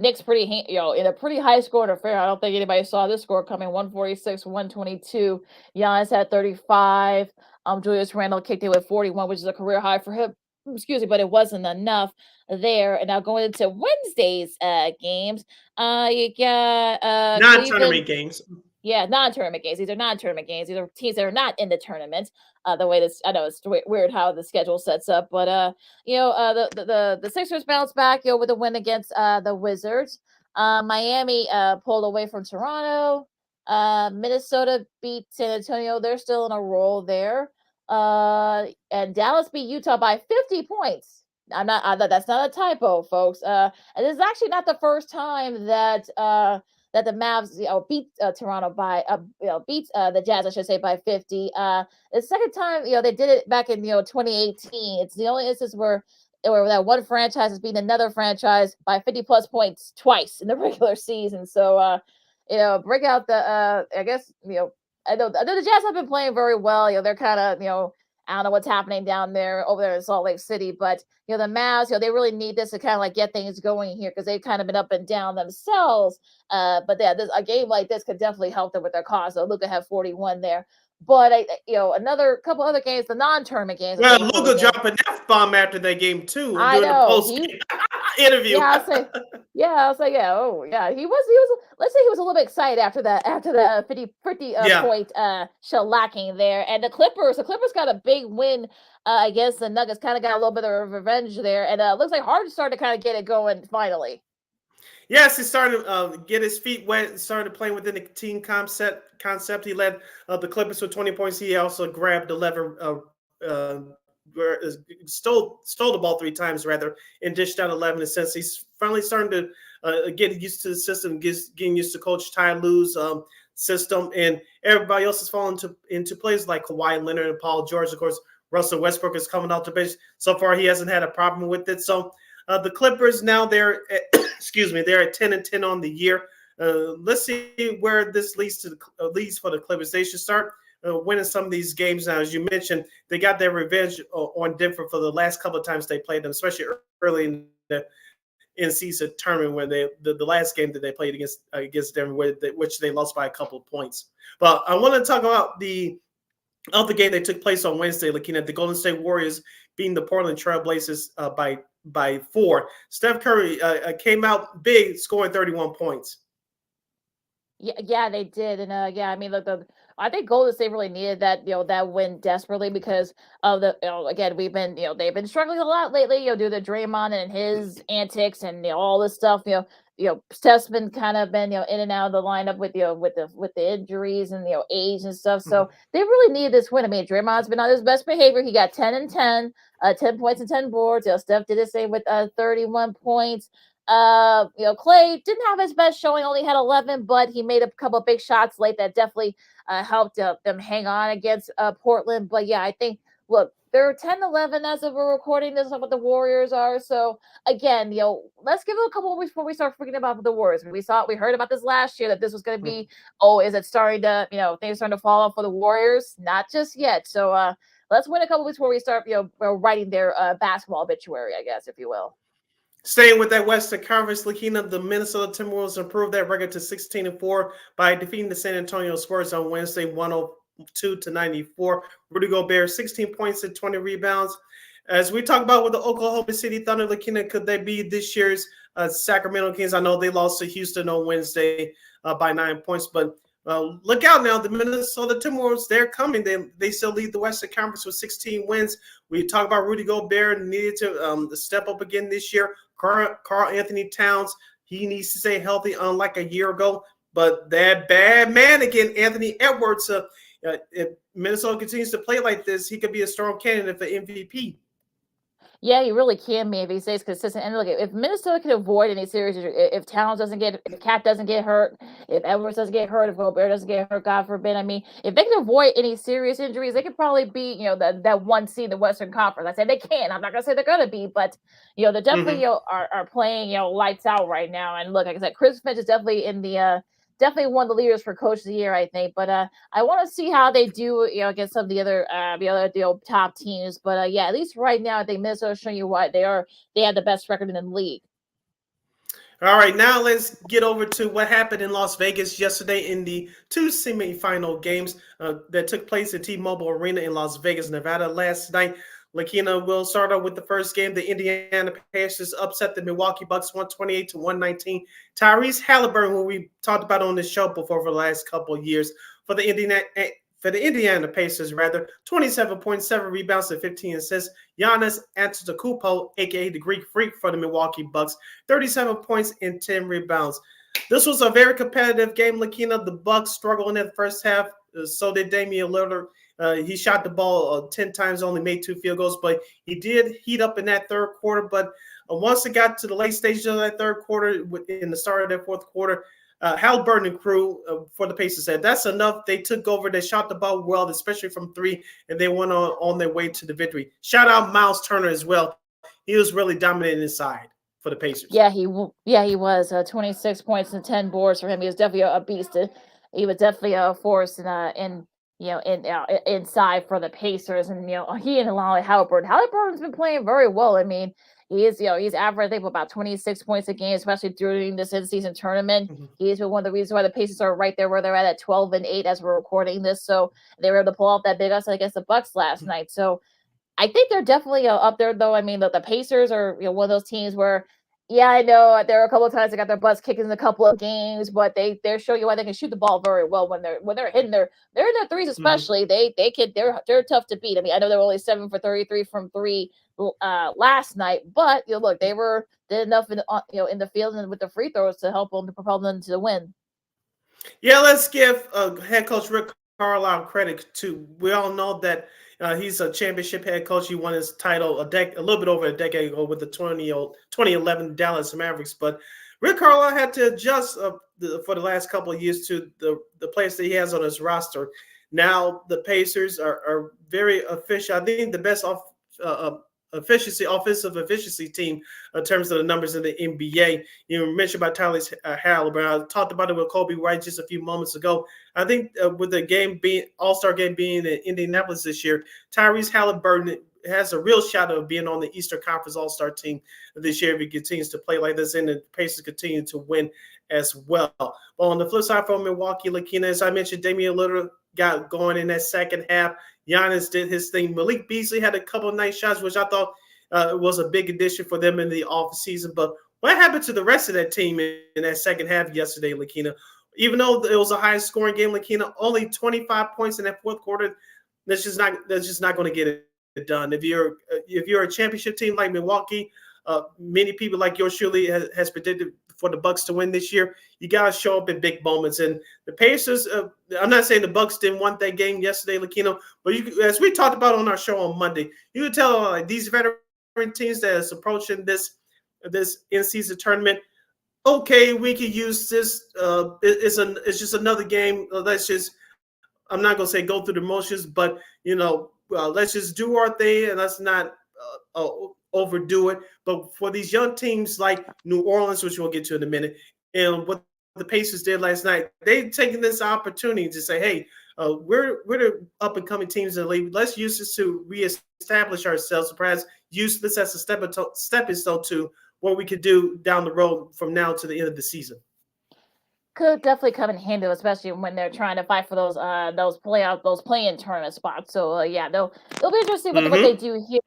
S2: Knicks pretty in a pretty high scoring affair. I don't think anybody saw this score coming. 146-122. Giannis had 35. Julius Randle kicked it with 41, which is a career high for him. Excuse me, but it wasn't enough there. And now going into Wednesday's games, you got Cleveland.
S1: Non-tournament games.
S2: Yeah, non-tournament games. These are non-tournament games. These are teams that are not in the tournament. The way this, I know it's weird how the schedule sets up, but the Sixers bounced back, with a win against the Wizards. Miami pulled away from Toronto. Minnesota beat San Antonio. They're still in a roll there. And Dallas beat Utah by 50 points. That's not a typo, folks. And this is actually not the first time that the Mavs beat Toronto by beat the Jazz, I should say, by 50. The second time they did it back in 2018. It's the only instance where that one franchise has beaten another franchise by 50 plus points twice in the regular season. So break out the I guess I know the Jazz have been playing very well. They're kind of I don't know what's happening down there over there in Salt Lake City, but the Mavs, they really need this to kind of like get things going here because they've kind of been up and down themselves. But yeah, a game like this could definitely help them with their cause. So Luka had 41 there. But another couple other games, the non-tournament games.
S1: Well, Luka dropped an F-bomb after that game too.
S2: I
S1: during
S2: know.
S1: the post-game interview.
S2: Yeah, I'll say. Oh, yeah. He was. Let's say he was a little bit excited after the 50 point shellacking there. And the Clippers got a big win against the Nuggets. Kind of got a little bit of revenge there, and looks like Harden started to kind of get it going finally.
S1: Yes, he started to get his feet wet, started playing within the team concept. He led the Clippers with 20 points. He also grabbed 11, stole the ball 3 times, rather, and dished out 11 assists. He's finally starting to get used to the system, getting used to Coach Ty Lue's system, and everybody else is falling into plays like Kawhi Leonard and Paul George. Of course, Russell Westbrook is coming out the bench. So far, he hasn't had a problem with it. So the Clippers now they're at, they're at 10-10 on the year. Let's see where this leads for the Clippers. They should start winning some of these games now. As you mentioned, they got their revenge on Denver for the last couple of times they played them, especially early in the in-season tournament when the last game that they played against Denver, which they lost by a couple of points. But I want to talk about the other game that took place on Wednesday, looking at the Golden State Warriors beating the Portland Trail Blazers by 4. Steph Curry came out big, scoring 31 points.
S2: Yeah, they did, and I mean, look, I think Golden State really needed that that win desperately because of the again they've been struggling a lot lately, due to Draymond and his antics and all this stuff. Steph's been kind of been in and out of the lineup with with the injuries and age and stuff. So they really needed this win. I mean, Draymond's been on his best behavior. He got 10 and 10, 10 points and 10 boards. Steph did the same with 31 points. Clay didn't have his best showing, only had 11, but he made a couple of big shots late that definitely helped them hang on against Portland. But yeah, I think, look, they're 10-11 as of we're recording this, what the Warriors are. So again, let's give it a couple of weeks before we start forgetting about the Warriors. We heard about this last year that this was going to be, is it starting to, things starting to fall off for the Warriors? Not just yet. So let's win a couple of weeks before we start, writing their basketball obituary, I guess, if you will.
S1: Staying with that Western Conference, Lakina, the Minnesota Timberwolves improved that record to 16-4 by defeating the San Antonio Spurs on Wednesday, 102-94. Rudy Gobert, 16 points and 20 rebounds. As we talk about with the Oklahoma City Thunder, Lakina, could they be this year's Sacramento Kings? I know they lost to Houston on Wednesday by 9 points, but look out now. The Minnesota Timberwolves, they're coming. They still lead the Western Conference with 16 wins. We talk about Rudy Gobert needed to step up again this year. Karl Anthony Towns, he needs to stay healthy, unlike a year ago. But that bad man again, Anthony Edwards, if Minnesota continues to play like this, he could be a strong candidate for MVP.
S2: Yeah, he really can be if he stays consistent. And look, if Minnesota can avoid any serious injury, if Towns if Cat doesn't get hurt, if Edwards doesn't get hurt, if Gobert doesn't get hurt, God forbid. I mean, if they can avoid any serious injuries, they could probably be, that one seed in the Western Conference. I said they can. I'm not gonna say they're gonna be, but they're definitely are playing lights out right now. And look, like I said, Chris Finch is definitely in the definitely one of the leaders for Coach of the Year, I think. But I want to see how they do, against some of the other top teams. But yeah, at least right now, I think Minnesota's showing you why they have the best record in the league.
S1: All right, now let's get over to what happened in Las Vegas yesterday in the 2 semifinal games that took place at T-Mobile Arena in Las Vegas, Nevada last night. Lakina will start out with the first game. The Indiana Pacers upset the Milwaukee Bucks 128-119. Tyrese Halliburton, who we talked about on this show before for the last couple of years, for the Indiana Pacers, 27.7 rebounds and 15 assists. Giannis Antetokounmpo, a.k.a. the Greek Freak, for the Milwaukee Bucks, 37 points and 10 rebounds. This was a very competitive game, Lakina. The Bucks struggled in the first half. So did Damian Lillard. He shot the ball 10 times, only made 2 field goals, but he did heat up in that third quarter. But once it got to the late stages of that third quarter, in the start of that fourth quarter, Halliburton and crew for the Pacers said that's enough. They took over. They shot the ball well, especially from 3, and they went on their way to the victory. Shout out Miles Turner as well. He was really dominating inside for the Pacers.
S2: Yeah, he was 26 points and 10 boards for him. He was definitely a beast. He was definitely a force inside for the Pacers, and he and Halliburton. Halliburton's been playing very well. I mean, he's averaging, I think, about 26 points a game, especially during this in-season tournament. Mm-hmm. He's been one of the reasons why the Pacers are right there where they're at 12-8 as we're recording this. So they were able to pull off that big upset against the Bucks last night. So I think they're definitely up there, though. I mean, the Pacers are one of those teams where, yeah, I know there are a couple of times they got their butts kicked in a couple of games, but they're showing you why they can shoot the ball very well when they're hitting they're in their threes, especially. Mm-hmm. They're tough to beat. I mean, I know they were only 7 for 33 from 3 last night, but look, they did enough in the field and with the free throws to help them, to propel them to the win.
S1: Yeah, let's give head coach Rick Carlisle credit too. We all know that he's a championship head coach. He won his title a little bit over a decade ago with the 2011 Dallas Mavericks. But Rick Carlisle had to adjust for the last couple of years to the players that he has on his roster. Now the Pacers are very efficient. I think the best offensive efficiency team in terms of the numbers in the NBA. You mentioned about Tyrese Halliburton. I talked about it with Kobe White just a few moments ago. I think with the game being All-Star game being in Indianapolis this year, Tyrese Halliburton has a real shot of being on the Eastern Conference All-Star team this year if he continues to play like this, and the Pacers continue to win as well. But on the flip side for Milwaukee, Lakina, as I mentioned, Damian Lillard got going in that second half. Giannis did his thing. Malik Beasley had a couple of nice shots, which I thought was a big addition for them in the offseason. But what happened to the rest of that team in that second half yesterday, Lakina? Even though it was a high-scoring game, Lakina, only 25 points in that fourth quarter. That's just not going to get it done. If you're a championship team like Milwaukee, many people like yours surely has predicted for the Bucks to win this year. You got to show up in big moments. And the Pacers, I'm not saying the Bucks didn't want that game yesterday, Lakino, but as we talked about on our show on Monday, you could tell these veteran teams that is approaching this in-season tournament, okay, we could use this. It's just another game. I'm not going to say go through the motions, but, let's just do our thing and let's not overdo it. But for these young teams like New Orleans, which we'll get to in a minute, and what the Pacers did last night, they've taken this opportunity to say, hey, we're the up-and-coming teams in the league. Let's use this to reestablish ourselves, perhaps use this as a stepping stone to what we could do down the road from now to the end of the season.
S2: Could definitely come in handy, especially when they're trying to fight for those play-in tournament spots. So yeah, they'll be interesting with what they do here.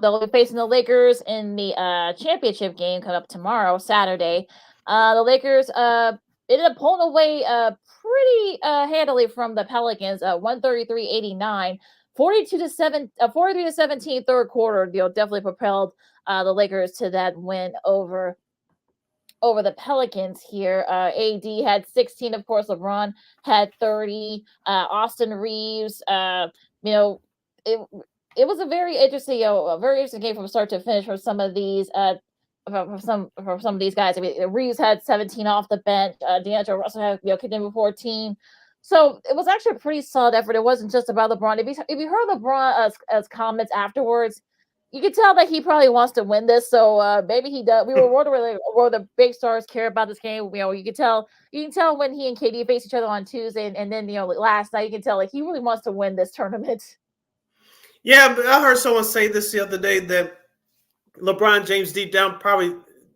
S2: They'll be facing the Lakers in the championship game coming up tomorrow, Saturday. The Lakers ended up pulling away pretty handily from the Pelicans, 133-89, 43-17 third quarter. Definitely propelled the Lakers to that win over the Pelicans here. AD had 16, of course. LeBron had 30. Austin Reeves, it was a very interesting game from start to finish for some of these from some of these guys. I mean, Reeves had 17 off the bench. D'Angelo Russell had kicked in with 14. So it was actually a pretty solid effort. It wasn't just about LeBron. If you heard LeBron's comments afterwards, you can tell that he probably wants to win this. So maybe he does. We were wondering like, will the big stars care about this game. You can tell when he and KD face each other on Tuesday, and then last night you can tell like he really wants to win this tournament.
S1: Yeah, but I heard someone say this the other day that LeBron James deep down probably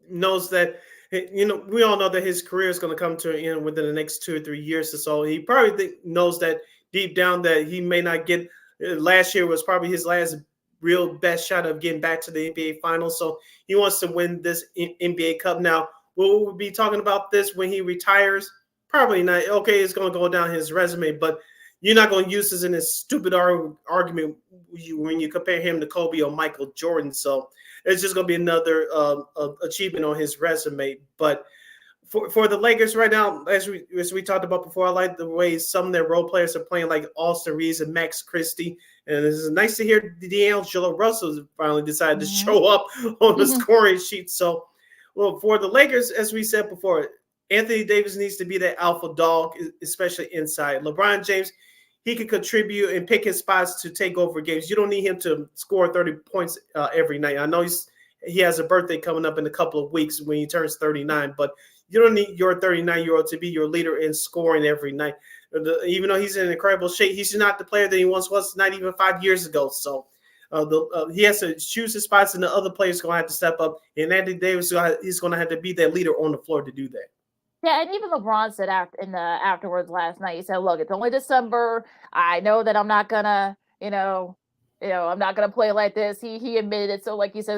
S1: knows that, we all know that his career is going to come to an end within the next 2 or 3 years or so. He probably knows that deep down that he may not get. Last year was probably his last real best shot of getting back to the NBA Finals. So he wants to win this NBA Cup. Now, will we be talking about this when he retires? Probably not. Okay, it's going to go down his resume, but you're not going to use this in this stupid argument when you compare him to Kobe or Michael Jordan. So it's just going to be another achievement on his resume. But for the Lakers right now, as we talked about before, I like the way some of their role players are playing, like Austin Reeves and Max Christie. And it's nice to hear D'Angelo Russell finally decided to show up on the scoring sheet. So, well, for the Lakers, as we said before, Anthony Davis needs to be that alpha dog, especially inside. LeBron James, he can contribute and pick his spots to take over games. You don't need him to score 30 points every night. I know he has a birthday coming up in a couple of weeks when he turns 39, but you don't need your 39-year-old to be your leader in scoring every night. Even though he's in incredible shape, he's not the player that he once was, not even 5 years ago. So he has to choose his spots, and the other players are going to have to step up. And Anthony Davis, he's going to have to be that leader on the floor to do that.
S2: Yeah, and even LeBron said afterwards last night, he said, "Look, it's only December. I know that I'm not gonna, I'm not gonna play like this." He admitted it. So, like you said,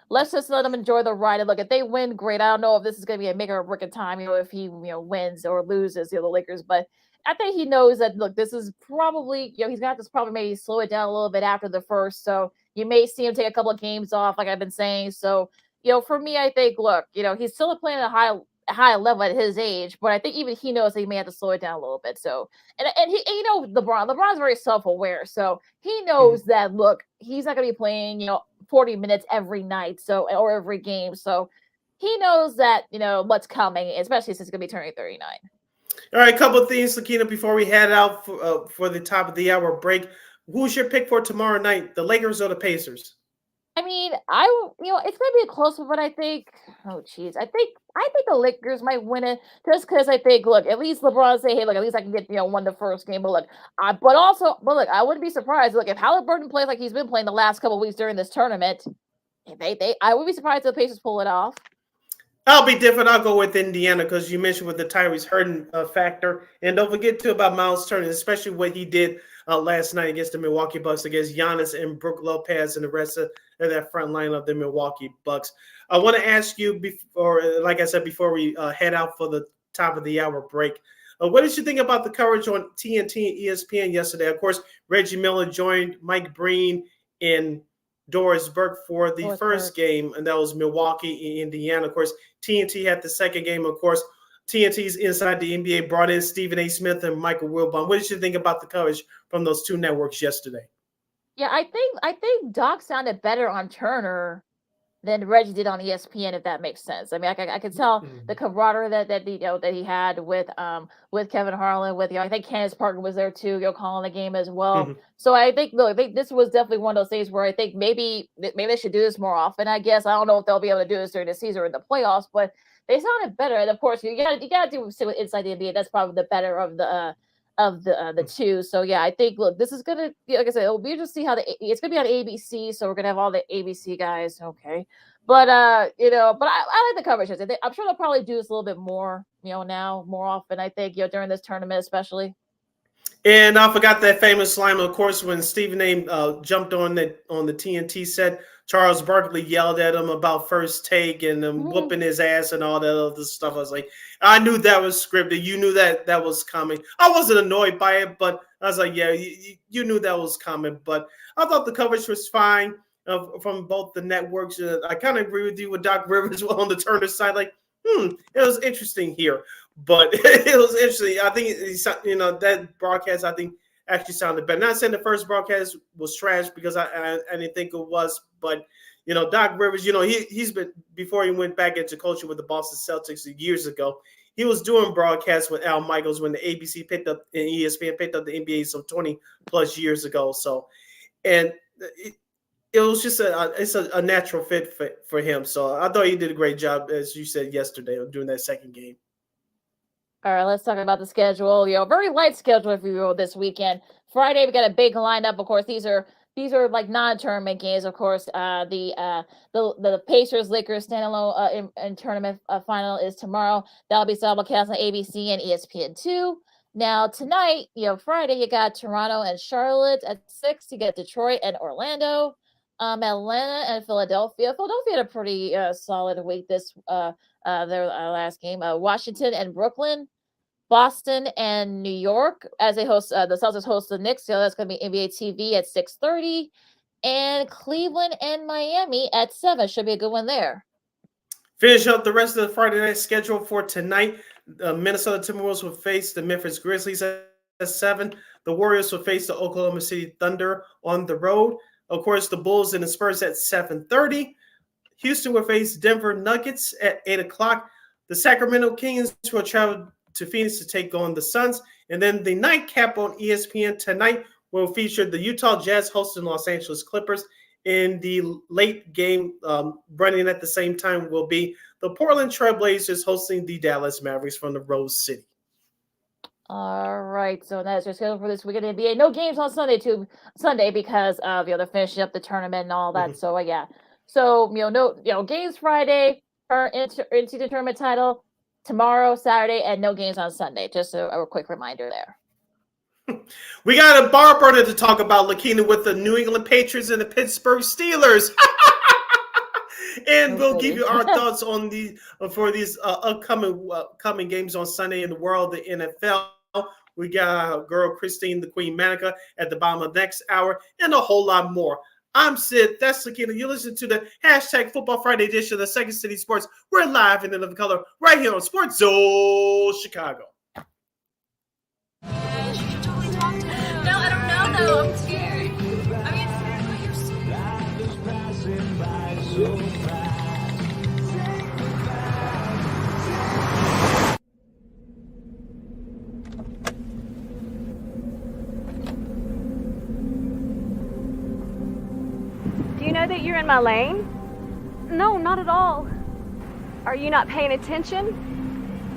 S2: let's just let them enjoy the ride. And look, if they win, great. I don't know if this is gonna be a make or break of time. If he wins or loses, the Lakers. But I think he knows that. Look, this is probably he's got this probably maybe slow it down a little bit after the first. So you may see him take a couple of games off, like I've been saying. So for me, I think look, he's still playing at a high level at his age, but I think even he knows that he may have to slow it down a little bit. So, and LeBron's very self-aware, so he knows that. Look, he's not going to be playing 40 minutes every night, or every game. So he knows that what's coming, especially since he's going to be turning 39.
S1: All right, a couple of things, Lakina, before we head out for the top of the hour break. Who's your pick for tomorrow night, the Lakers or the Pacers?
S2: I mean, it's gonna be a close one, but I think I think the Lakers might win it just because I think, look, at least LeBron say, hey, look, at least I can get won the first game. But look, I wouldn't be surprised. Look, if Halliburton plays like he's been playing the last couple of weeks during this tournament, I would be surprised if the Pacers pull it off.
S1: I'll be different. I'll go with Indiana because you mentioned with the Tyrese Harden factor, and don't forget too about Miles Turner, especially what he did last night against the Milwaukee Bucks, against Giannis and Brook Lopez and the rest of that front line of the Milwaukee Bucks. I want to ask you before, like I said, before we head out for the top of the hour break, what did you think about the coverage on TNT and ESPN yesterday? Of course, Reggie Miller joined Mike Breen and Doris Burke for the first game, and that was Milwaukee, Indiana. Of course, TNT had the second game. Of course, TNT's Inside the NBA brought in Stephen A. Smith and Michael Wilbon. What did you think about the coverage from those two networks yesterday?
S2: Yeah, I think Doc sounded better on Turner than Reggie did on ESPN, if that makes sense. I mean, I could tell the camaraderie that he had with Kevin Harlan, I think Candace Parker was there too, calling the game as well. So I think this was definitely one of those days where I think maybe they should do this more often. I guess I don't know if they'll be able to do this during the season or in the playoffs, but they sounded better. And of course, you gotta do with Inside the NBA. That's probably the better of the two. So yeah, I think this is gonna, like I said, it'll be interesting to see how it's gonna be on ABC. So we're gonna have all the ABC guys. Okay, but I like the coverage. I'm sure they'll probably do this a little bit more, now more often. I think during this tournament especially.
S1: And I forgot that famous line, of course, when Stephen A. Jumped on the TNT set. Charles Barkley yelled at him about first take and whooping his ass and all that other stuff. I was like, I knew that was scripted. You knew that was coming. I wasn't annoyed by it, but I was like, yeah, you knew that was coming. But I thought the coverage was fine from both the networks. I kind of agree with you with Doc Rivers on the Turner side. Like, it was interesting here. But it was interesting. I think, that broadcast, I think, actually sounded better. Not saying the first broadcast was trash because I didn't think it was, but Doc Rivers, he's been, before he went back into coaching with the Boston Celtics years ago, he was doing broadcasts with Al Michaels when the ABC picked up and ESPN picked up the NBA some 20 plus years ago. So, and it was just a natural fit for him. So I thought he did a great job, as you said yesterday, doing that second game.
S2: All right, let's talk about the schedule. Very light schedule, if you will, this weekend. Friday, we got a big lineup. Of course, these are like non-tournament games. Of course, the Pacers Lakers standalone in tournament final is tomorrow. That'll be simulcast on ABC and ESPN2. Now tonight, Friday, you got Toronto and Charlotte at 6. You got Detroit and Orlando, Atlanta and Philadelphia. Philadelphia had a pretty solid week this their last game. Washington and Brooklyn, Boston and New York as they host the Celtics host the Knicks. So that's going to be NBA TV at 6:30, and Cleveland and Miami at 7. Should be a good one there.
S1: Finish up the rest of the Friday night schedule for tonight. The Minnesota Timberwolves will face the Memphis Grizzlies at 7. The Warriors will face the Oklahoma City Thunder on the road. Of course, the Bulls and the Spurs at 7:30. Houston will face Denver Nuggets at 8 o'clock. The Sacramento Kings will travel to Phoenix to take on the Suns. And then the nightcap on ESPN tonight will feature the Utah Jazz hosting Los Angeles Clippers. In the late game, running at the same time, will be the Portland Trail Blazers hosting the Dallas Mavericks from the Rose City.
S2: All right, so that's your schedule for this weekend NBA. No games on Sunday because of they're finishing up the tournament and all that. So yeah, so no games Friday for in-season tournament title tomorrow, Saturday, and no games on Sunday. Just a quick reminder there.
S1: We got a bar burner to talk about, Lakina, with the New England Patriots and the Pittsburgh Steelers. And we'll give you our thoughts on these upcoming games on Sunday in the world of the NFL. We got our girl Christine, the Queen Manica, at the bottom of the next hour, and a whole lot more. I'm Sid. That's Lakina. You listen to the hashtag Football Friday edition of the Second City Sports. We're live in the living color right here on Sports Zone Chicago.
S12: No, I don't know though. I'm scared. I mean, you're so
S13: Do you know that you're in my lane? No, not at all. Are you not paying attention?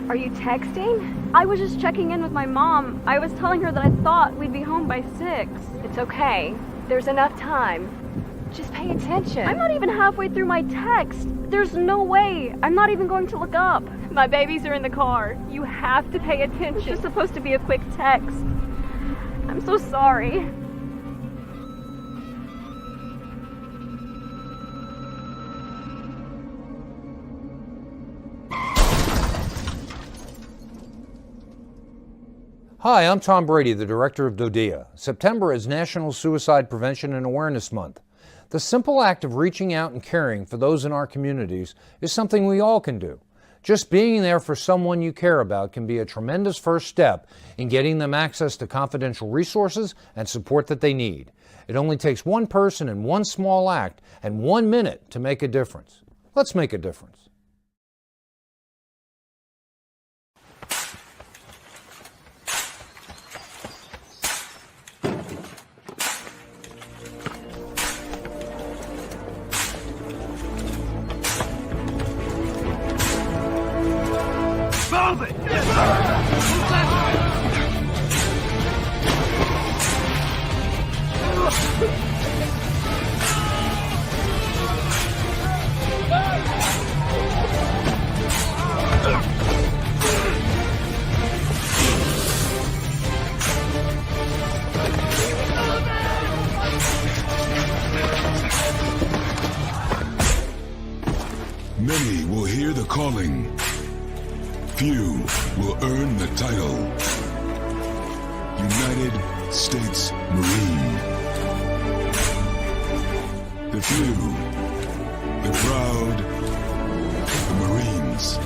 S13: Are you texting? I was just checking in with my mom. I was telling her that I thought we'd be home by 6. It's okay. There's enough time. Just pay attention. I'm not even halfway through my text. There's no way. I'm not even going to look up. My babies are in the car. You have to pay attention. It's just supposed to be a quick text. I'm so sorry.
S14: Hi, I'm Tom Brady, the director of DODEA. September is National Suicide Prevention and Awareness Month. The simple act of reaching out and caring for those in our communities is something we all can do. Just being there for someone you care about can be a tremendous first step in getting them access to confidential resources and support that they need. It only takes one person and one small act and 1 minute to make a difference. Let's make a difference.
S12: Move it!
S15: Many will hear the calling. Few will earn the title. United States Marine. The few, the proud, the Marines.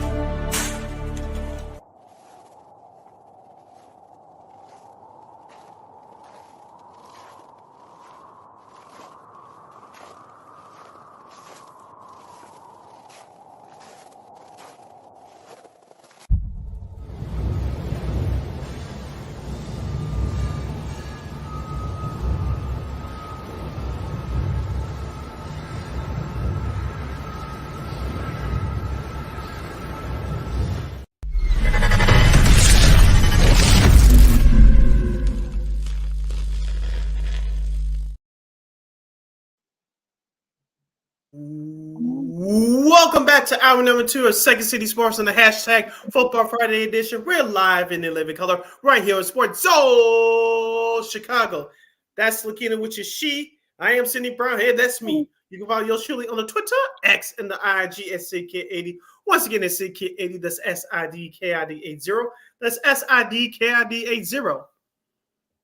S1: Welcome back to hour number 2 of Second City Sports on the hashtag Football Friday edition. We're live in the living color right here on Sports Zone Chicago. That's Lakina, which is she. I am Cindy Brown. Hey, that's me. You can follow yours truly on the Twitter, X, and the IG at SidKid80. Once again, it's SidKid80. That's SIDKID80. That's SIDKID80.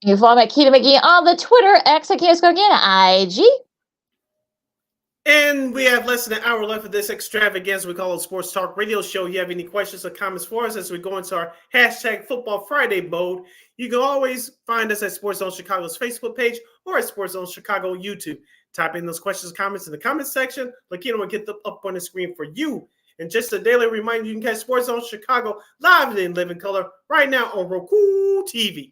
S2: You can follow me, Keita McGee, on the Twitter, X, and IG.
S1: And we have less than an hour left of this extravaganza we call a Sports Talk Radio Show. You have any questions or comments for us as we go into our hashtag Football Friday mode, you can always find us at Sports Zone Chicago's Facebook page or at Sports Zone Chicago YouTube. Type in those questions and comments in the comments section. Lakina will get them up on the screen for you. And just a daily reminder, you can catch Sports Zone Chicago live in living color right now on Roku TV.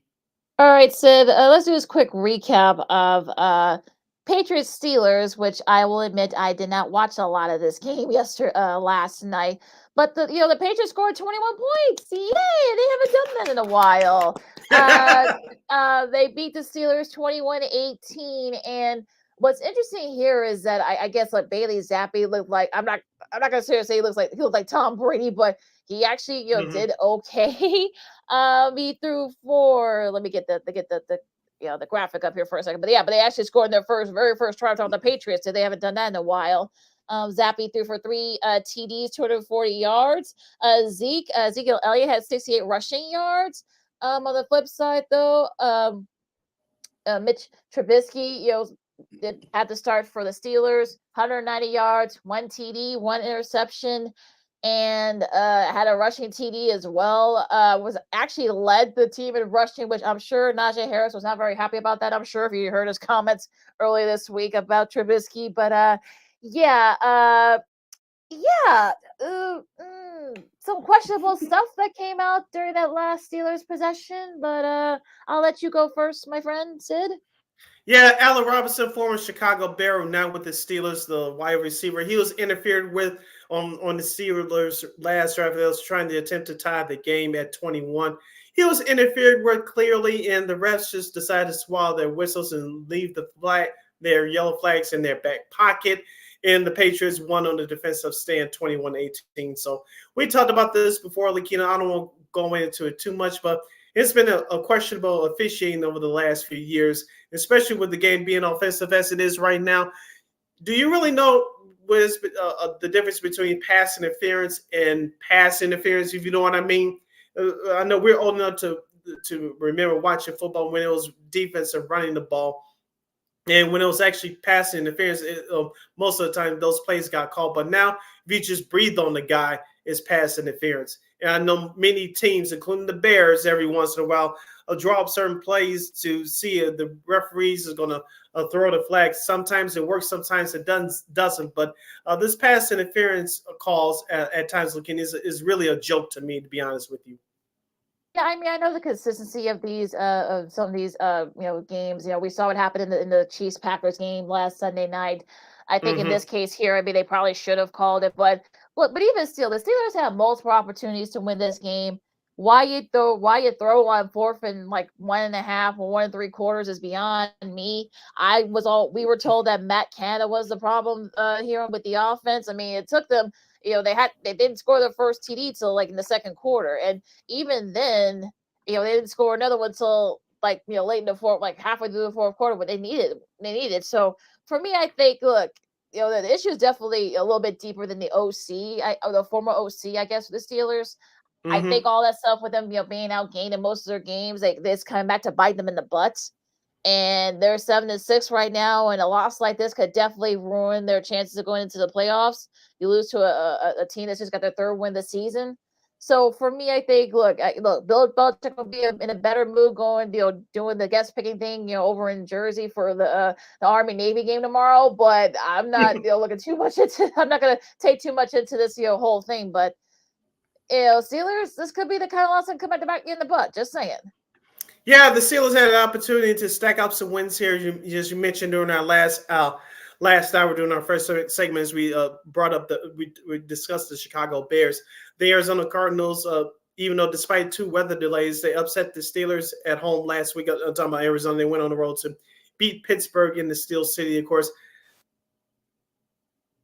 S2: All right, Sid, let's do this quick recap of Patriots Steelers, which I will admit I did not watch a lot of this game last night. But the Patriots scored 21 points. Yay! They haven't done that in a while. They beat the Steelers 21-18. And what's interesting here is that I guess like Bailey Zappi looked like I'm not gonna seriously say he looked like Tom Brady, but he actually did okay. He threw 4. Let me get the graphic up here for a second. But they actually scored their very first try on the Patriots, so they haven't done that in a while. Zappi threw for 3 TDs, 240 yards. Ezekiel Elliott had 68 rushing yards. On the flip side, though, Mitch Trubisky, had to start for the Steelers, 190 yards, 1 TD, 1 interception, and had a rushing TD as well. Was actually led the team in rushing, which I'm sure Najee Harris was not very happy about that. I'm sure if you heard his comments earlier this week about Trubisky, but some questionable stuff that came out during that last Steelers possession. But I'll let you go first, my friend Sid.
S1: Yeah, Allen Robinson, former Chicago Bear, now with the Steelers, the wide receiver. He was interfered with on the Steelers last drive. They was trying to attempt to tie the game at 21. He was interfered with clearly, and the refs just decided to swallow their whistles and leave their yellow flags in their back pocket. And the Patriots won on the defensive stand 21-18. So we talked about this before, Lakina. I don't want to go into it too much, but it's been a questionable officiating over the last few years, especially with the game being offensive as it is right now. Do you really know what is the difference between pass interference and pass interference, if you know what I mean? I know we're old enough to remember watching football when it was defensive running the ball. And when it was actually pass interference, most of the time those plays got called. But now, if you just breathe on the guy, it's pass interference. And I know many teams, including the Bears, every once in a while, draw up certain plays to see if the referees is going to throw the flag. Sometimes it works, sometimes it doesn't. But this pass interference calls at times, looking is really a joke to me, to be honest with you.
S2: Yeah, I mean, I know the consistency of these, of some of these, games. We saw what happened in the Chiefs Packers game last Sunday night. I think in this case here, I mean, they probably should have called it, but even still, the Steelers have multiple opportunities to win this game. Why you throw on 4th and 1.5 or 1 3/4 is beyond me. We were told that Matt Canada was the problem here with the offense. I mean, it took them. They didn't score their first TD till in the second quarter, and even then, they didn't score another one till late in the fourth, halfway through the fourth quarter. But they needed. So for me, I think the issue is definitely a little bit deeper than the OC, or the former OC, I guess, for the Steelers. I think all that stuff with them, being outgained in most of their games, it's coming back to bite them in the butt. And they're 7-6 right now, and a loss like this could definitely ruin their chances of going into the playoffs. You lose to a team that's just got their 3rd win this season. So for me, I think, look, Bill Belichick will be in a better mood going, doing the guest picking thing, over in Jersey for the Army Navy game tomorrow. But I'm not looking too much into. I'm not going to take too much into this whole thing. But Steelers, this could be the kind of loss that come back in the butt. Just saying.
S1: Yeah, the Steelers had an opportunity to stack up some wins here, as you mentioned during our last hour during our first segment, as we brought up we discussed the Chicago Bears. The Arizona Cardinals, even though despite 2 weather delays, they upset the Steelers at home last week. I'm talking about Arizona. They went on the road to beat Pittsburgh in the Steel City, of course.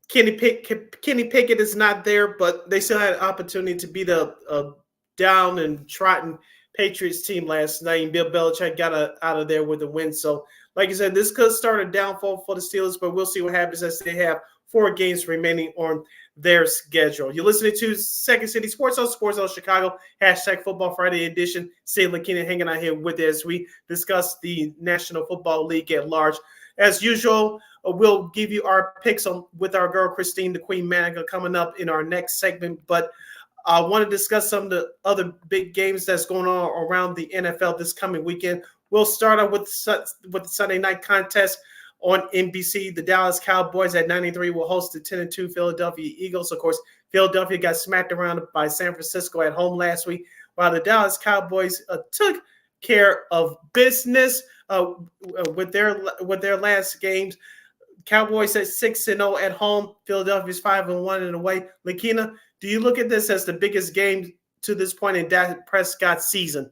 S1: Kenny Pickett is not there, but they still had an opportunity to beat a down and trotting Patriots team last night. And Bill Belichick got out of there with a win. So, like I said, this could start a downfall for the Steelers, but we'll see what happens as they have 4 games remaining on their schedule. You're listening to Second City Sports Zone Chicago, #Football Friday edition. Sid Lakina hanging out here with us as we discuss the National Football League at large. As usual, we'll give you our picks with our girl Christine, the Queen Manik, coming up in our next segment. But I want to discuss some of the other big games that's going on around the NFL this coming weekend. We'll start out with the Sunday night contest on NBC. The Dallas Cowboys at 9-3 will host the 10-2 Philadelphia Eagles. Of course, Philadelphia got smacked around by San Francisco at home last week, while the Dallas Cowboys took care of business with their last games. Cowboys at 6-0 at home. Philadelphia's 5-1 away. Lakina, do you look at this as the biggest game to this point in Dak Prescott's season?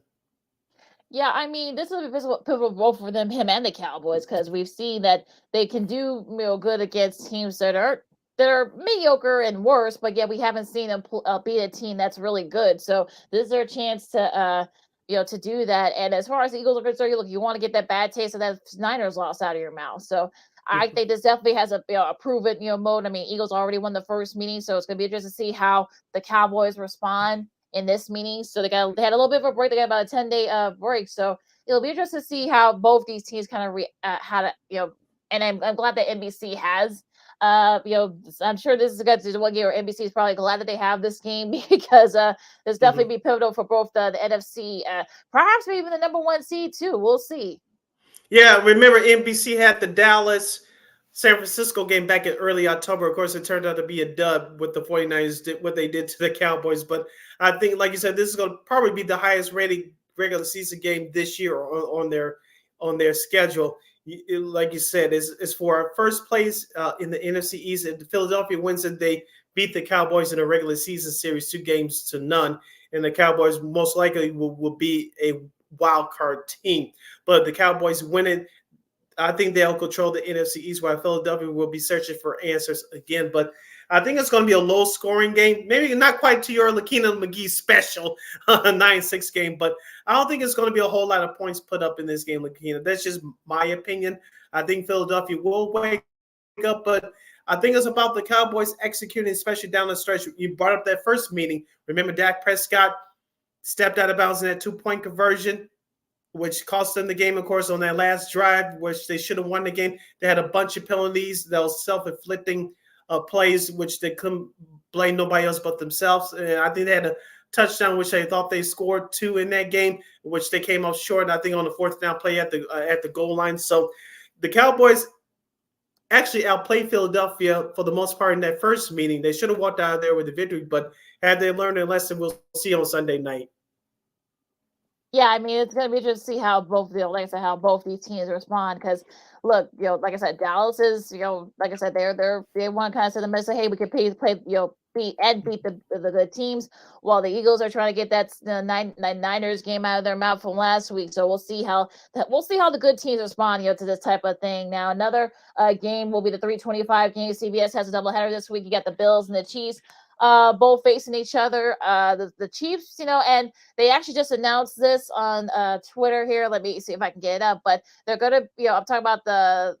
S2: Yeah, I mean, this is a pivotal role for him and the Cowboys, because we've seen that they can do good against teams that are mediocre and worse, but yet we haven't seen them beat a team that's really good. So this is their chance to to do that. And as far as the Eagles are concerned, you want to get that bad taste of that Niners loss out of your mouth. So I think this definitely has a prove it mode. I mean, Eagles already won the first meeting, so it's going to be interesting to see how the Cowboys respond in this meeting. So they had a little bit of a break. They got about a 10-day break. So it'll be interesting to see how both these teams kind of how to And I'm glad that NBC has. I'm sure this is a good one game where NBC is probably glad that they have this game, because this definitely be pivotal for both the NFC, perhaps maybe the number 1 seed too. We'll see.
S1: Yeah, remember NBC had the Dallas San Francisco game back in early October. Of course, it turned out to be a dub with the 49ers did what they did to the Cowboys. But I think, like you said, this is going to probably be the highest rated regular season game this year on their schedule. Like you said, is for first place in the NFC East. If Philadelphia wins it, they beat the Cowboys in a regular season series 2-0. And the Cowboys most likely will be a wild card team. But the Cowboys winning, I think they'll control the NFC East, while Philadelphia will be searching for answers again. But I think it's going to be a low-scoring game. Maybe not quite to your Lakina McGee special 9-6 game, but I don't think it's going to be a whole lot of points put up in this game, Lakina. That's just my opinion. I think Philadelphia will wake up, but I think it's about the Cowboys executing, especially down the stretch. You brought up that first meeting. Remember, Dak Prescott stepped out of bounds in that 2-point conversion, which cost them the game, of course, on that last drive, which they should have won the game. They had a bunch of penalties, those self-inflicting plays, which they couldn't blame nobody else but themselves. And I think they had a touchdown, which they thought they scored 2 in that game, which they came up short, I think, on the 4th down play at the goal line. So the Cowboys actually outplayed Philadelphia for the most part in that first meeting. They should have walked out of there with a victory, but had they learned their lesson, we'll see on Sunday night.
S2: Yeah, I mean, it's going to be interesting to see how both these teams respond. Because look, like I said, Dallas is, like I said, they want to kind of set them and say, hey, we can play, beat the good teams, while the Eagles are trying to get that Niners game out of their mouth from last week. So we'll see how the good teams respond, to this type of thing. Now, another game will be the 3:25 game. CBS has a doubleheader this week. You got the Bills and the Chiefs. Both facing each other. The Chiefs, and they actually just announced this on Twitter here. Let me see if I can get it up. But they're going to, I'm talking about the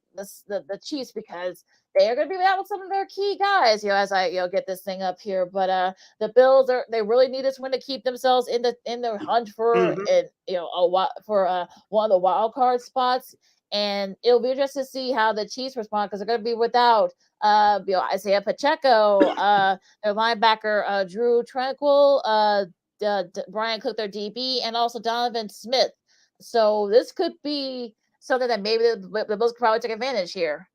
S2: Chiefs, because they are going to be out with some of their key guys, as I get this thing up here. But the Bills they really need this win to keep themselves in the hunt for one of the wild card spots. And it'll be interesting to see how the Chiefs respond, because they're going to be without Isaiah Pacheco, their linebacker Drew Tranquil, Brian Cook, their DB, and also Donovan Smith. So this could be something that maybe the Bills could probably take advantage here.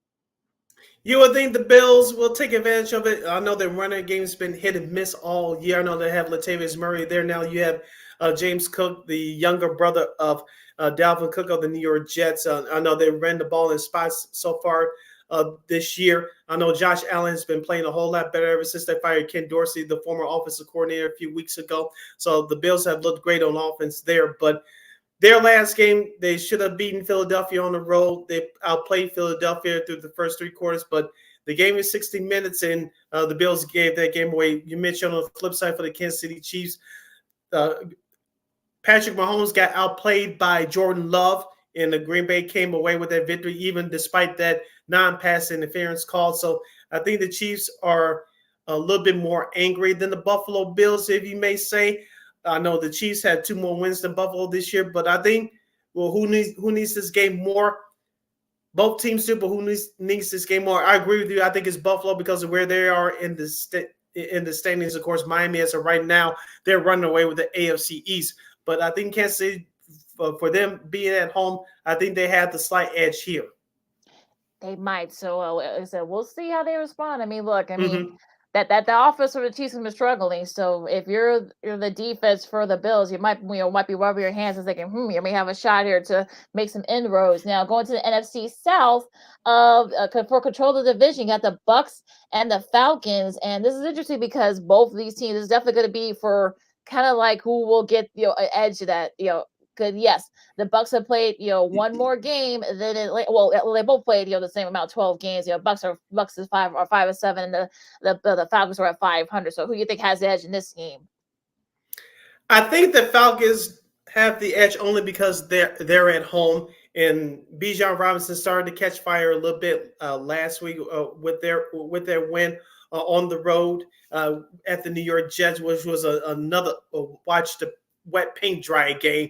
S1: You would think the Bills will take advantage of it. I know their running game's been hit and miss all year. I know they have Latavius Murray there now. You have James Cook, the younger brother of Dalvin Cook of the New York Jets. I know they ran the ball in spots so far this year. I know Josh Allen has been playing a whole lot better ever since they fired Ken Dorsey, the former offensive coordinator, a few weeks ago. So the Bills have looked great on offense there. But their last game, they should have beaten Philadelphia on the road. They outplayed Philadelphia through the first 3 quarters, but the game is 60 minutes, and the Bills gave that game away. You mentioned on the flip side for the Kansas City Chiefs, Patrick Mahomes got outplayed by Jordan Love, and the Green Bay came away with that victory, even despite that non-pass interference call. So I think the Chiefs are a little bit more angry than the Buffalo Bills, if you may say. I know the Chiefs had 2 more wins than Buffalo this year, but I think, well, who needs this game more? Both teams do, but who needs this game more? I agree with you. I think it's Buffalo because of where they are in the standings. Of course, Miami, as of right now, they're running away with the AFC East. But I think Kansas City, for them being at home, I think they have the slight edge here.
S2: They might. So, like I said, we'll see how they respond. I mean, look, that the offense for the Chiefs has been struggling. So if you're the defense for the Bills, you might be rubbing your hands and thinking, you may have a shot here to make some inroads. Now going to the NFC South, for control of the division, you got the Bucks and the Falcons, and this is interesting because both of these teams is definitely going to be for kind of like who will get an edge to that. Because yes, the Bucks have played one more game than they both played the same amount, 12 games. Bucks is 5-7, and the Falcons are at 500. So who do you think has the edge in this game?
S1: I think the Falcons have the edge only because they're at home, and Bijan Robinson started to catch fire a little bit last week with their win on the road at the New York Jets, which was another watch the wet paint dry game.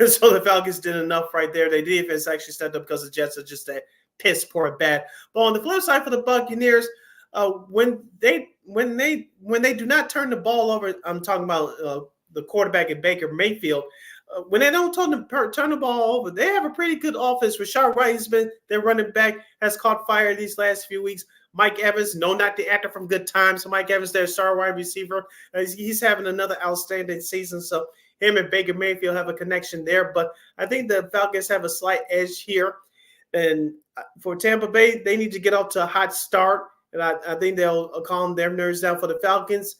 S1: So the Falcons did enough right there. Their defense actually stepped up because the Jets are just that piss poor bad. But on the flip side for the Buccaneers, when they do not turn the ball over, I'm talking about the quarterback and Baker Mayfield. When they don't turn the ball over, they have a pretty good offense. Rashard Wiseman, their running back, has caught fire these last few weeks. Mike Evans, no, not the actor from Good Times. Mike Evans, their star wide receiver. He's having another outstanding season. So him and Baker Mayfield have a connection there. But I think the Falcons have a slight edge here. And for Tampa Bay, they need to get off to a hot start. And I think they'll calm their nerves down for the Falcons.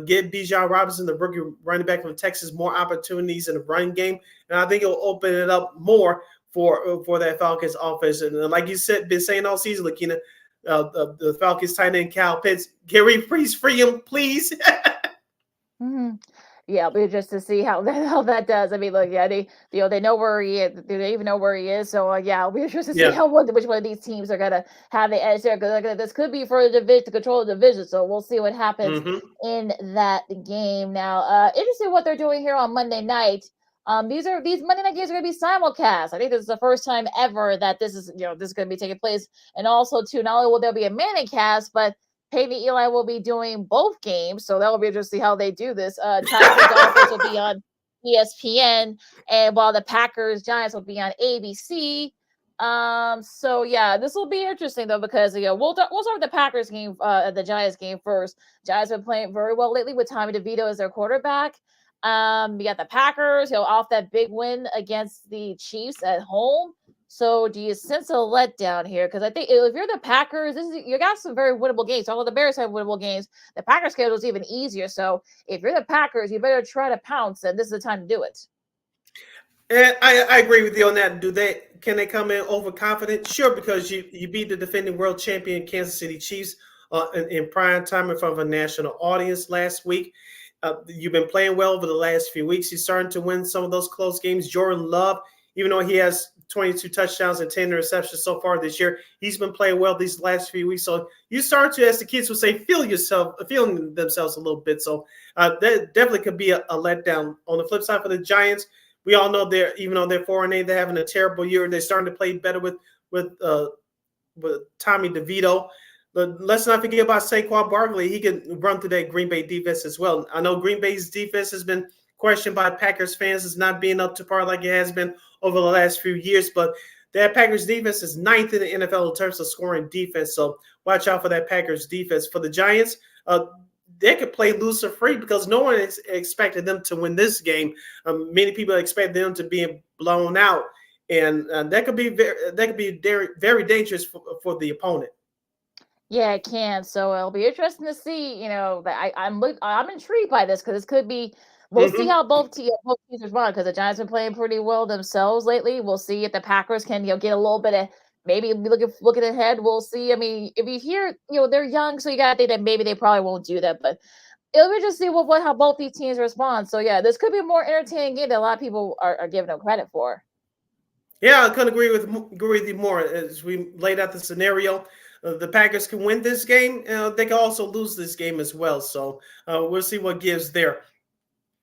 S1: Give Bijan Robinson, the rookie running back from Texas, more opportunities in the run game. And I think it'll open it up more for that Falcons offense. And like you said, been saying all season, Lakina, the Falcons tight end Kyle Pitts, Gary, please free him, please.
S2: Yeah, but just to see how that does. I mean, look, yeah, they know where he is. Do they even know where he is? So yeah, we're just to see which one of these teams are gonna have the edge there. Because this could be for the division to control the division. So we'll see what happens in that game. Now, interesting what they're doing here on Monday night. These Monday night games are going to be simulcast. I think this is the first time ever that this is going to be taking place. And also, too, not only will there be a Manik cast, but Peyton and Eli will be doing both games. So that will be interesting to see how they do this. Dolphins will be on ESPN, and while the Packers Giants will be on ABC. So yeah, this will be interesting though because we'll start with the Packers game, the Giants game first. Giants have been playing very well lately with Tommy DeVito as their quarterback. You got the Packers, off that big win against the Chiefs at home. So do you sense a letdown here? Because I think if you're the Packers, you got some very winnable games. Although the Bears have winnable games, the Packers schedule is even easier. So if you're the Packers, you better try to pounce, and this is the time to do it.
S1: And I agree with you on that. Can they come in overconfident? Sure, because you beat the defending world champion Kansas City Chiefs in prime time in front of a national audience last week. You've been playing well over the last few weeks. You're starting to win some of those close games. Jordan Love, even though he has 22 touchdowns and 10 receptions so far this year, he's been playing well these last few weeks. So you start to, as the kids would say, feeling themselves a little bit. So that definitely could be a letdown. On the flip side for the Giants, we all know even though they're 4-8, they're having a terrible year. They're starting to play better with Tommy DeVito. But let's not forget about Saquon Barkley. He can run through that Green Bay defense as well. I know Green Bay's defense has been questioned by Packers fans as not being up to par like it has been over the last few years, but that Packers defense is 9th in the NFL in terms of scoring defense. So watch out for that Packers defense. For the Giants, they could play loser free because no one expected them to win this game. Many people expect them to be blown out, and that could be very, very dangerous for the opponent.
S2: Yeah, it can. So it'll be interesting to see. That I'm intrigued by this because this could be We'll see how both teams respond because the Giants have been playing pretty well themselves lately. We'll see if the Packers can get a little bit of maybe looking ahead. We'll see. I mean, if you hear they're young, so you got to think that maybe they probably won't do that, but it'll be just see how both these teams respond. So yeah, this could be a more entertaining game that a lot of people are giving them credit for.
S1: Yeah, I couldn't agree with you more. As we laid out the scenario, the Packers can win this game. They can also lose this game as well. So we'll see what gives there.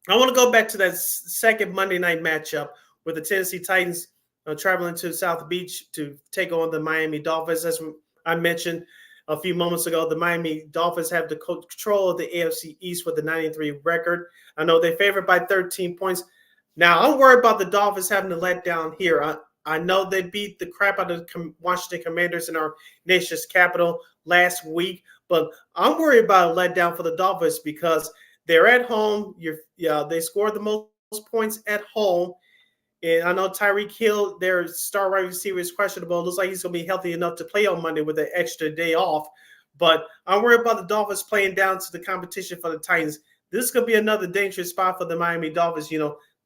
S1: I want to go back to that second Monday night matchup with the Tennessee Titans traveling to South Beach to take on the Miami Dolphins. As I mentioned a few moments ago, the Miami Dolphins have the control of the AFC East with a 9-3 record. I know they're favored by 13 points. Now, I'm worried about the Dolphins having to let down here. I know they beat the crap out of the Washington Commanders in our nation's capital last week, but I'm worried about a letdown for the Dolphins because they're at home. They scored the most points at home. And I know Tyreek Hill, their star wide receiver, is questionable. It looks like he's going to be healthy enough to play on Monday with an extra day off. But I'm worried about the Dolphins playing down to the competition for the Titans. This could be another dangerous spot for the Miami Dolphins.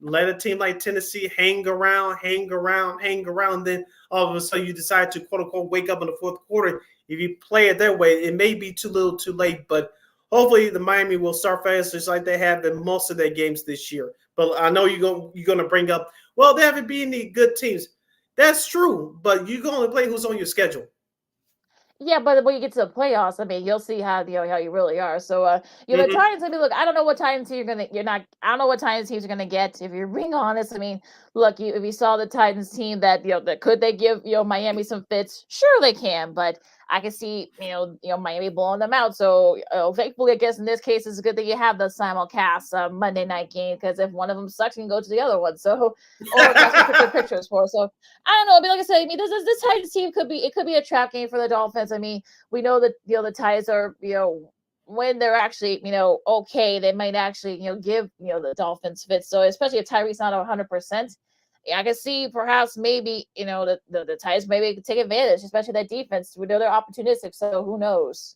S1: Let a team like Tennessee hang around. Then all of a sudden you decide to, quote unquote, wake up in the fourth quarter. If you play it that way, it may be too little too late. But hopefully the Miami will start fast just like they have in most of their games this year. But I know you're going to bring up, well, they haven't been any good teams. That's true, but you can only play who's on your schedule.
S2: Yeah, but when you get to the playoffs, I mean, you'll see how you really are. So, the Titans. I mean, look, I don't know what Titans team I don't know what Titans teams you're gonna get. If you're being honest, I mean, look, if you saw the Titans team that could they give Miami some fits? Sure, they can, but I can see Miami blowing them out. So, thankfully, I guess in this case, it's good that you have the simulcast Monday night game because if one of them sucks, you can go to the other one. So, or that's what pictures for. So, I don't know. But like I said, I mean, this Titans team could be a trap game for the Dolphins. I mean, we know that the Titans are when they're actually okay, they might actually give the Dolphins fits. So especially if Tyreek's not 100%, I can see perhaps maybe the Titans maybe take advantage, especially that defense. We know they're opportunistic, so who knows?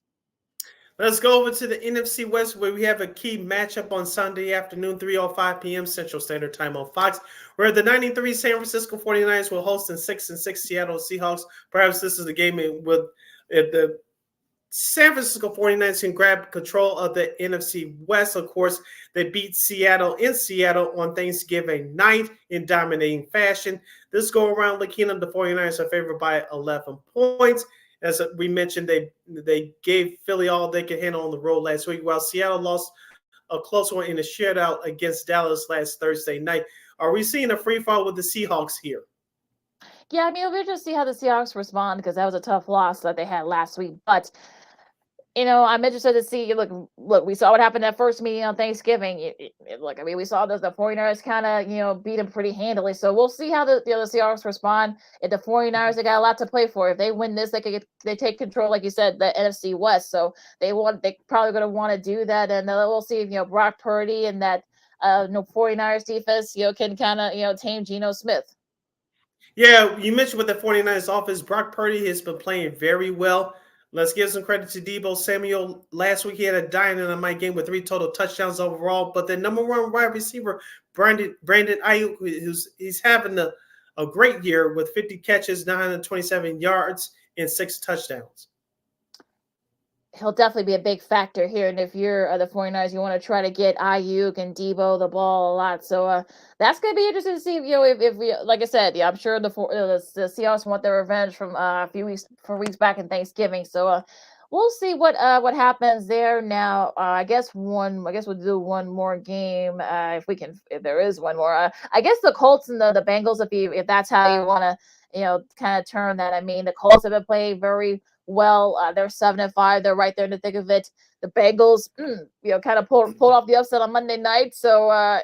S1: Let's go over to the NFC West where we have a key matchup on Sunday afternoon, 3:05 p.m. Central Standard Time on Fox, where the 9-3 San Francisco 49ers will host the 6-6 Seattle Seahawks. Perhaps this is the game with the San Francisco 49ers can grab control of the NFC West. Of course, they beat Seattle in Seattle on Thanksgiving night in dominating fashion. This go around, Lakina, the 49ers are favored by 11 points. As we mentioned, they gave Philly all they could handle on the road last week, while Seattle lost a close one in a shootout against Dallas last Thursday night. Are we seeing a free fall with the Seahawks here?
S2: Yeah, I mean, we'll just see how the Seahawks respond because that was a tough loss that they had last week. But I'm interested to see. Look, we saw what happened at first meeting on Thanksgiving. Look, I mean, we saw the 49ers kind of, beat them pretty handily. So we'll see how the Seahawks respond. If the 49ers, they got a lot to play for. If they win this, they take control, like you said, the NFC West. So they probably going to want to do that. And we'll see if, Brock Purdy and that 49ers defense, can kind of, tame Geno Smith.
S1: Yeah, you mentioned with the 49ers offense, Brock Purdy has been playing very well. Let's give some credit to Deebo Samuel. Last week, he had a dynamite game with 3 total touchdowns overall. But the number one wide receiver, Brandon Ayuk, he's having a great year with 50 catches, 927 yards, and 6 touchdowns.
S2: He'll definitely be a big factor here. And if you're the 49ers, you want to try to get Ayuk and Deebo the ball a lot. So that's going to be interesting to see if we, like I said, I'm sure the Seahawks want their revenge from a few weeks back in Thanksgiving. So we'll see what happens there. Now, I guess we'll do one more game if there is one more. I guess the Colts and the Bengals, if that's how you want to kind of turn that. I mean, the Colts have been playing very well. They're 7-5. They're right there in the thick of it. The Bengals, kind of pulled off the upset on Monday night. So I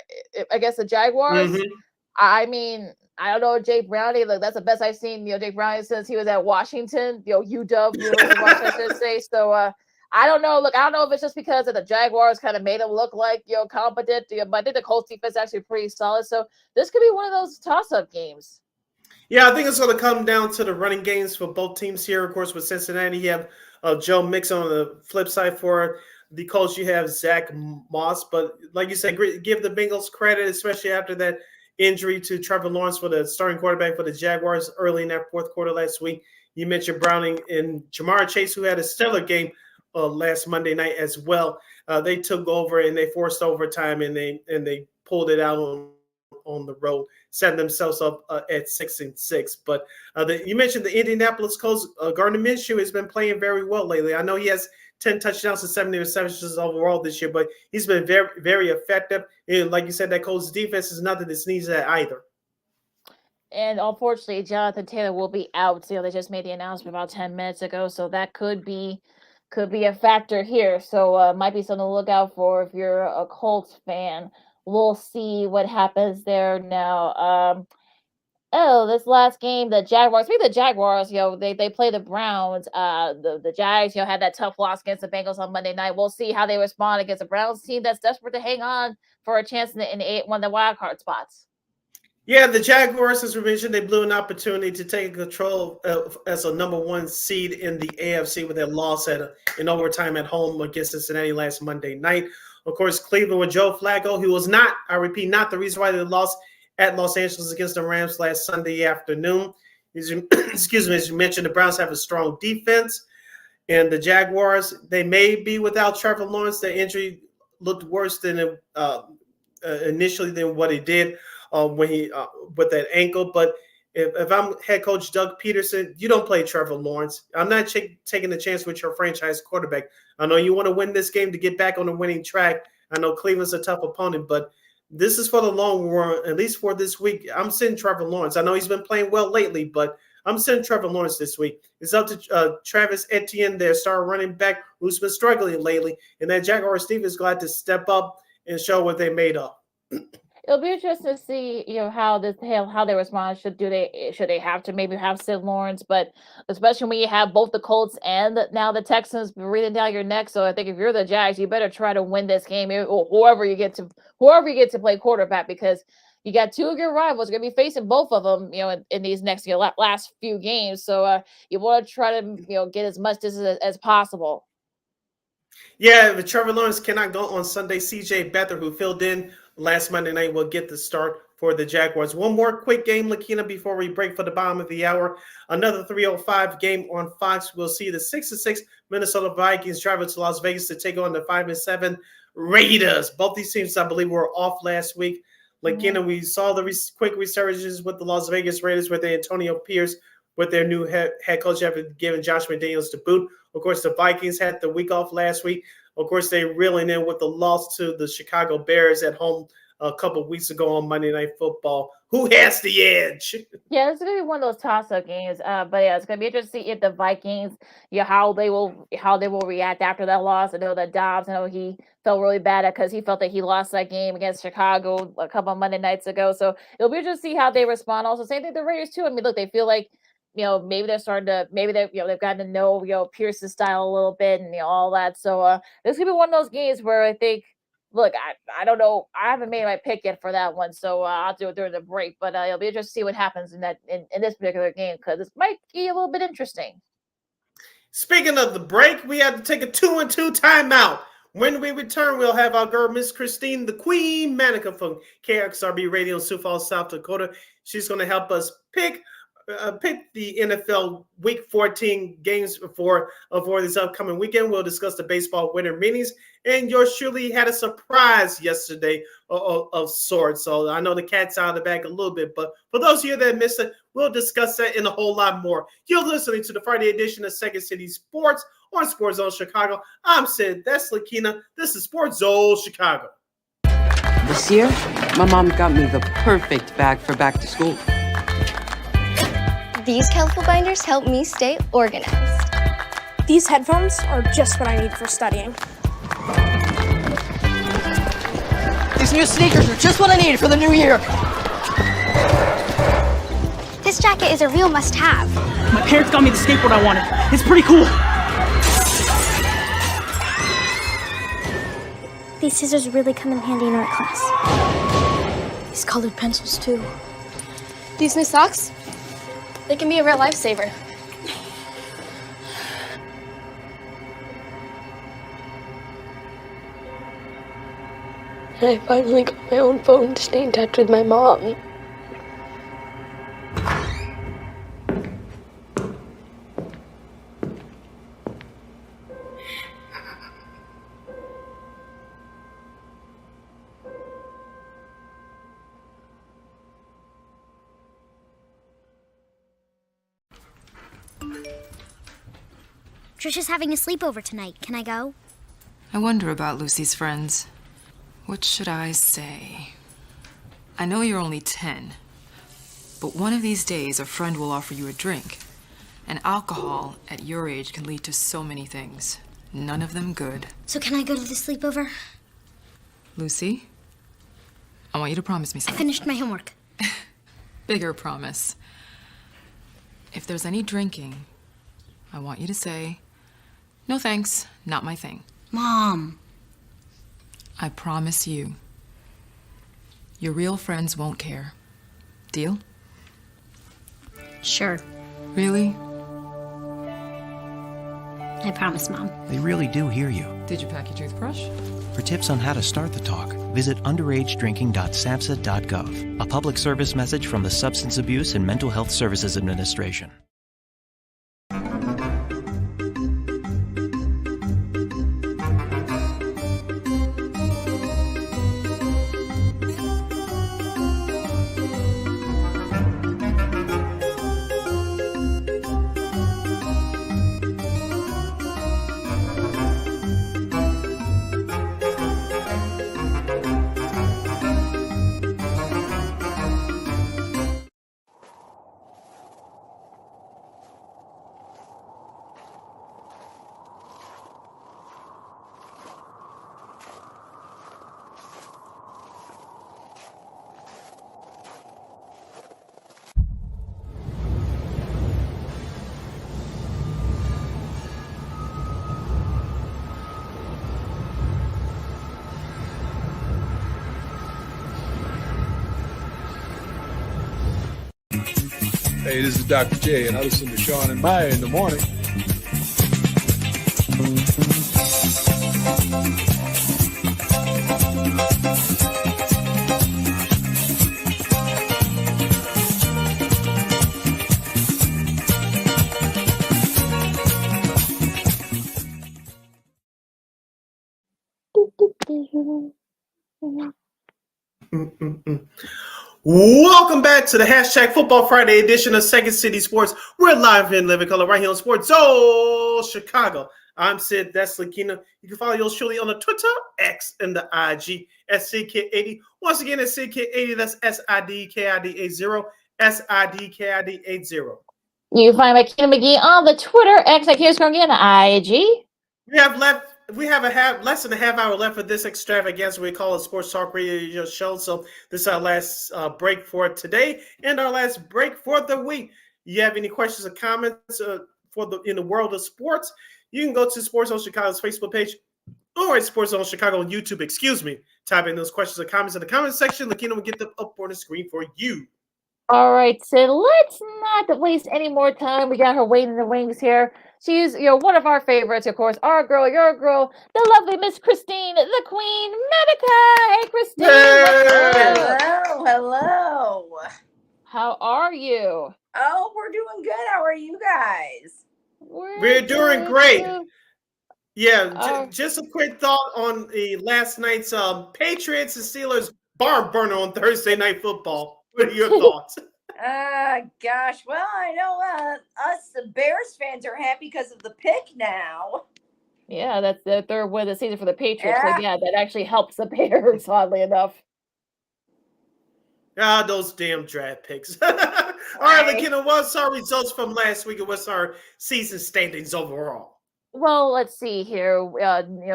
S2: guess the Jaguars. Mm-hmm. I mean, I don't know, Jake Browning. Look, that's the best I've seen. Jake Browning since he was at Washington. UW, University of Washington, I should say. So I don't know. Look, I don't know if it's just because the Jaguars kind of made him look like competent. But I think the Colts defense is actually pretty solid. So this could be one of those toss-up games.
S1: Yeah, I think it's going to come down to the running games for both teams here. Of course, with Cincinnati, you have Joe Mixon on the flip side for the coach, you have Zach Moss. But like you said, give the Bengals credit, especially after that injury to Trevor Lawrence for the starting quarterback for the Jaguars early in that fourth quarter last week. You mentioned Browning and Jamar Chase, who had a stellar game last Monday night as well. They took over and they forced overtime and they pulled it out on the road, setting themselves up at 6-6. But you mentioned the Indianapolis Colts. Gardner Minshew has been playing very well lately. I know he has 10 touchdowns and 70 receptions overall this year, but he's been very, very effective. And like you said, that Colts defense is nothing that sneezes at either.
S2: And unfortunately, Jonathan Taylor will be out. They just made the announcement about 10 minutes ago, so that could be a factor here. So might be something to look out for if you're a Colts fan. We'll see what happens there now. This last game, the Jaguars. Speaking of the Jaguars, they play the Browns. The Jags, had that tough loss against the Bengals on Monday night. We'll see how they respond against the Browns team that's desperate to hang on for a chance in one of the wild card spots.
S1: Yeah, the Jaguars, as we mentioned, they blew an opportunity to take control as a number one seed in the AFC with their loss in overtime at home against Cincinnati last Monday night. Of course, Cleveland with Joe Flacco, who was not, I repeat, not the reason why they lost at Los Angeles against the Rams last Sunday afternoon. Excuse me, as you mentioned, the Browns have a strong defense. And the Jaguars, they may be without Trevor Lawrence. The injury looked worse than initially than what it did when he with that ankle. But if I'm head coach Doug Peterson, you don't play Trevor Lawrence. I'm not taking the chance with your franchise quarterback. I know you want to win this game to get back on the winning track. I know Cleveland's a tough opponent, but this is for the long run, at least for this week. I'm sending Trevor Lawrence. I know he's been playing well lately, but I'm sending Trevor Lawrence this week. It's up to Travis Etienne, their star running back, who's been struggling lately. And that Jaguars team is glad to step up and show what they made of.
S2: It'll be interesting to see, how they respond. Should they have to maybe have Sid Lawrence, but especially when you have both the Colts and now the Texans breathing down your neck. So I think if you're the Jags, you better try to win this game, or whoever you get to play quarterback, because you got two of your rivals going to be facing both of them, in these next last few games. So you want to try to get as much distance as possible.
S1: Yeah, if Trevor Lawrence cannot go on Sunday, CJ Beathard, who filled in last Monday night, will get the start for the Jaguars. One more quick game, Lakina, before we break for the bottom of the hour. Another 3:05 game on Fox. We'll see the 6-6 Minnesota Vikings travel to Las Vegas to take on the 5-7 Raiders. Both these teams, I believe, were off last week. Lakina, we saw the quick resurgences with the Las Vegas Raiders with Antonio Pierce, with their new head coach after giving Josh McDaniels to boot. Of course, the Vikings had the week off last week. Of course, they reeling in with the loss to the Chicago Bears at home a couple of weeks ago on Monday Night Football. Who has the edge?
S2: Yeah, it's going to be one of those toss-up games. But yeah, it's going to be interesting to see if the Vikings, how they will react after that loss. I know that Dobbs, he felt really bad because he felt that he lost that game against Chicago a couple of Monday nights ago. So it'll be interesting to see how they respond. Also, same thing with the Raiders too. I mean, look, they feel like, maybe they're starting to, they've gotten to know, Pierce's style a little bit and all that. So this could be one of those games where I think, look, I don't know. I haven't made my pick yet for that one. So I'll do it during the break, but it'll be interesting to see what happens in this particular game, because this might be a little bit interesting.
S1: Speaking of the break, we have to take a 2-2 timeout. When we return, we'll have our girl, Miss Christine, the Queen Manik from KXRB Radio in Sioux Falls, South Dakota. She's going to help us pick the NFL Week 14 games for this upcoming weekend. We'll discuss the baseball winter meetings, and yours truly had a surprise yesterday of sorts. So I know the cat's out of the bag a little bit, but for those of you that missed it, we'll discuss that and a whole lot more. You're listening to the Friday edition of Second City Sports on Sports Zone Chicago. I'm Sid. That's Lakina. This is Sports Zone Chicago.
S3: This year, my mom got me the perfect bag for back to school.
S4: These colorful binders help me stay organized.
S5: These headphones are just what I need for studying.
S6: These new sneakers are just what I needed for the new year.
S8: This jacket is a real must-have.
S16: My parents got me the skateboard I wanted. It's pretty cool.
S5: These scissors really come in handy in art class.
S7: These colored pencils, too.
S4: These new socks, they can be a real lifesaver.
S7: And I finally got my own phone to stay in touch with my mom.
S8: Trisha's having a sleepover tonight. Can I go?
S9: I wonder about Lucy's friends. What should I say? I know you're only 10, but one of these days a friend will offer you a drink. And alcohol at your age can lead to so many things. None of them good.
S8: So can I go to the sleepover?
S9: Lucy, I want you to promise me
S8: I
S9: something.
S8: finished my homework.
S9: Bigger promise. If there's any drinking, I want you to say, "No thanks, not my thing."
S8: Mom.
S9: I promise you, your real friends won't care. Deal?
S8: Sure.
S9: Really?
S8: I promise, Mom.
S10: They really do hear you.
S9: Did you pack your toothbrush?
S10: For tips on how to start the talk, visit underagedrinking.samhsa.gov, a public service message from the Substance Abuse and Mental Health Services Administration.
S11: Hey, this is Dr. J, and I listen to Sean and Maya in the morning.
S1: Welcome back to the hashtag Football Friday edition of Second City Sports. We're live in living color right here on Sports Zone Chicago. I'm Sid, that's Lakina. You can follow yours truly on the Twitter, X, and the IG at SidKid80. Once again, it's SidKid80. That's SIDKID80, SIDKID80.
S2: You can find Makina McGee on the Twitter, X, at KXRB, and the IG.
S1: We have less than a half hour left of this extravaganza we call a sports talk radio show. So this is our last break for today and our last break for the week. You have any questions or comments in the world of sports? You can go to Sports Zone Chicago's Facebook page or at Sports Zone Chicago on YouTube. Type in those questions or comments in the comment section. Lakina will get them up on the screen for you.
S2: All right, so let's not waste any more time. We got her waiting in the wings here. She's, one of our favorites, of course. Our girl, your girl, the lovely Miss Christine, the Queen, Monica. Hey, Christine.
S1: Hey.
S17: Hello.
S1: How are you?
S17: Oh, we're doing good. How are you guys?
S1: We're doing great. Yeah, just a quick thought on the last night's Patriots and Steelers barn burner on Thursday Night Football. What are your thoughts?
S17: Gosh. Well, I know us the Bears fans are happy because of the pick now.
S2: Yeah, that's the third win of the season for the Patriots. Yeah. So yeah, that actually helps the Bears, oddly enough.
S1: Those damn draft picks. All right, Lakina, what's our results from last week and what's our season standings overall?
S2: Well, let's see here.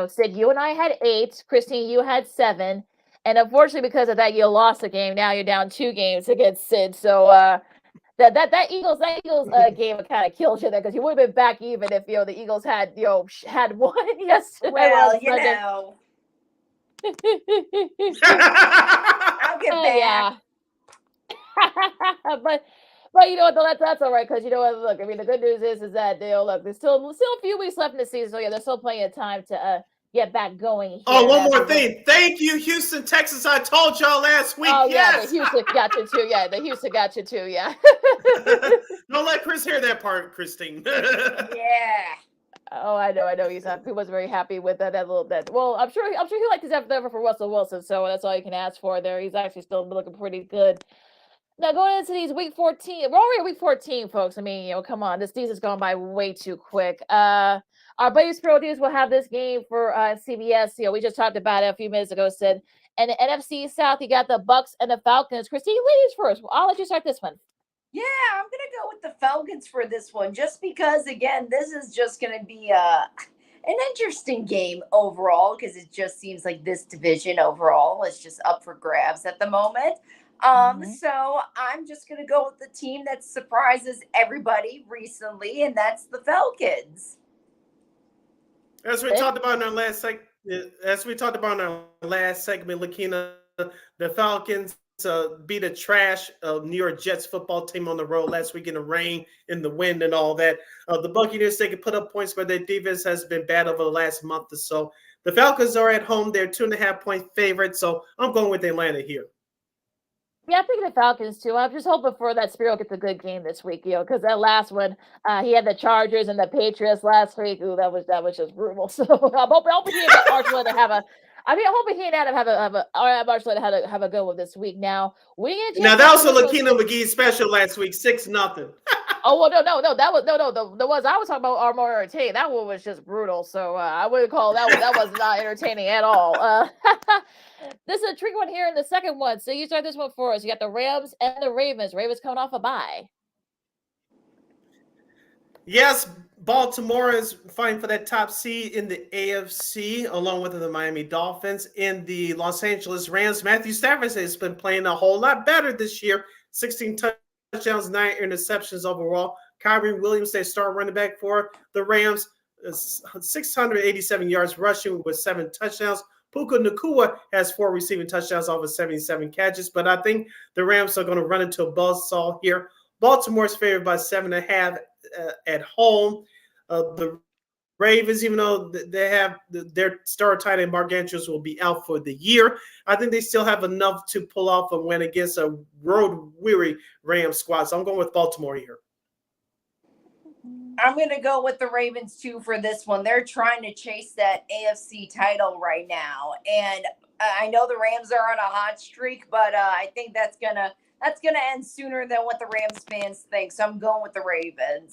S2: Sid, you and I had 8. Christine, you had 7. And unfortunately, because of that, you lost the game. Now you're down 2 games against Sid. So that Eagles game kind of killed you there because you would have been back even if the Eagles had had won yesterday.
S17: Well, I'll get back.
S2: Yeah. but you know what? That's all right because look. I mean, the good news is that there's still a few weeks left in the season. So yeah, there's still plenty of time to get back going.
S1: Oh,
S2: Here
S1: one more
S2: after the-
S1: thing. Thank you, Houston, Texas. I told y'all last week.
S2: Oh yeah,
S1: Yes.
S2: the Houston got you too. Yeah, the Houston got you too. Yeah.
S1: Don't let Chris hear that part, Christine.
S17: Yeah.
S2: Oh, I know. He was very happy with that little bit. Well, I'm sure he liked his effort for Russell Wilson, so that's all you can ask for there. He's actually still looking pretty good. Now going into these week 14, we're already at week 14, folks. I mean, come on, this season's gone by way too quick. Our buddy Pro News will have this game for CBS. We just talked about it a few minutes ago, Sid. And the NFC South, you got the Bucks and the Falcons. Christine, ladies first. Well, I'll let you start this one.
S17: Yeah, I'm going to go with the Falcons for this one, just because, again, this is just going to be an interesting game overall, because it just seems like this division overall is just up for grabs at the moment. So I'm just going to go with the team that surprises everybody recently, and that's the Falcons.
S1: As we talked about in our last segment, Lakina, the Falcons beat a trash New York Jets football team on the road last week in the rain, in the wind, and all that. The Buccaneers, they can put up points, but their defense has been bad over the last month or so. The Falcons are at home. They're 2.5-point favorites, so I'm going with Atlanta here.
S2: Yeah, I'm thinking the Falcons too. I'm just hoping for that Spiro gets a good game this week, because that last one, he had the Chargers and the Patriots last week. Ooh, that was just brutal. So I'm hoping he and Archuleta to have a. I'm hoping he and Adam have a good one this week. Now
S1: Now that was a Lakina McGee special last week, 6-0.
S2: Oh well, no. That was the ones I was talking about are more entertaining. That one was just brutal. So I wouldn't call that one. That was not entertaining at all. This is a tricky one here in the second one. So you start this one for us. You got the Rams and the Ravens. Ravens coming off a bye.
S1: Yes, Baltimore is fighting for that top seed in the AFC, along with the Miami Dolphins. In the Los Angeles Rams, Matthew Stafford has been playing a whole lot better this year. 16 touchdowns, 9 interceptions overall. Kyrie Williams, their star running back for the Rams, 687 yards rushing with 7 touchdowns. Puka Nacua has 4 receiving touchdowns off of 77 catches, but I think the Rams are going to run into a buzzsaw here. Baltimore's favored by 7.5 at home. The Ravens, even though they have their star tight end Mark Andrews will be out for the year, I think they still have enough to pull off a win against a road-weary Rams squad. So I'm going with Baltimore here.
S17: I'm going to go with the Ravens, too, for this one. They're trying to chase that AFC title right now. And I know the Rams are on a hot streak, but I think that's gonna end sooner than what the Rams fans think. So I'm going with the Ravens.